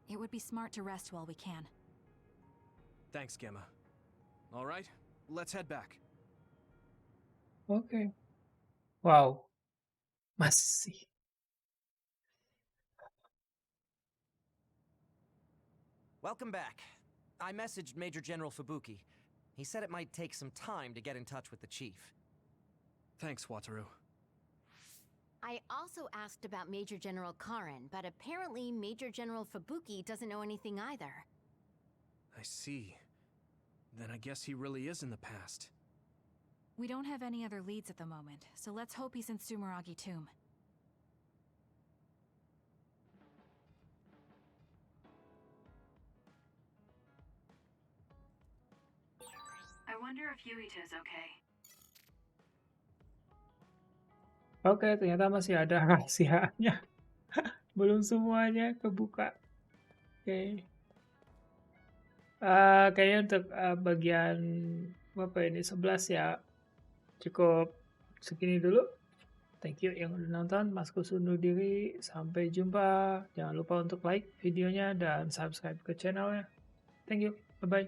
[SPEAKER 4] It would be smart to rest while we can.
[SPEAKER 5] Thanks, Gemma. All right, let's head back.
[SPEAKER 1] Oke. Wow. Masih.
[SPEAKER 7] Welcome back. I messaged Major General Fubuki. He said it might take some time to get in touch with the chief.
[SPEAKER 5] Thanks, Wataru.
[SPEAKER 12] I also asked about Major General Karen, but apparently Major General Fubuki doesn't know anything either.
[SPEAKER 5] I see. Then I guess he really is in the past.
[SPEAKER 4] We don't have any other leads at the moment, so let's hope he's in Sumeragi Tomb.
[SPEAKER 9] I wonder if Yuito's okay.
[SPEAKER 1] Oke, ternyata masih ada rahasianya. Belum semuanya kebuka. Oke. Kayaknya untuk bagian apa ini 11 ya cukup segini dulu. Thank you yang udah nonton. Masku undur diri. Sampai jumpa. Jangan lupa untuk like videonya dan subscribe ke channelnya. Thank you. Bye-bye.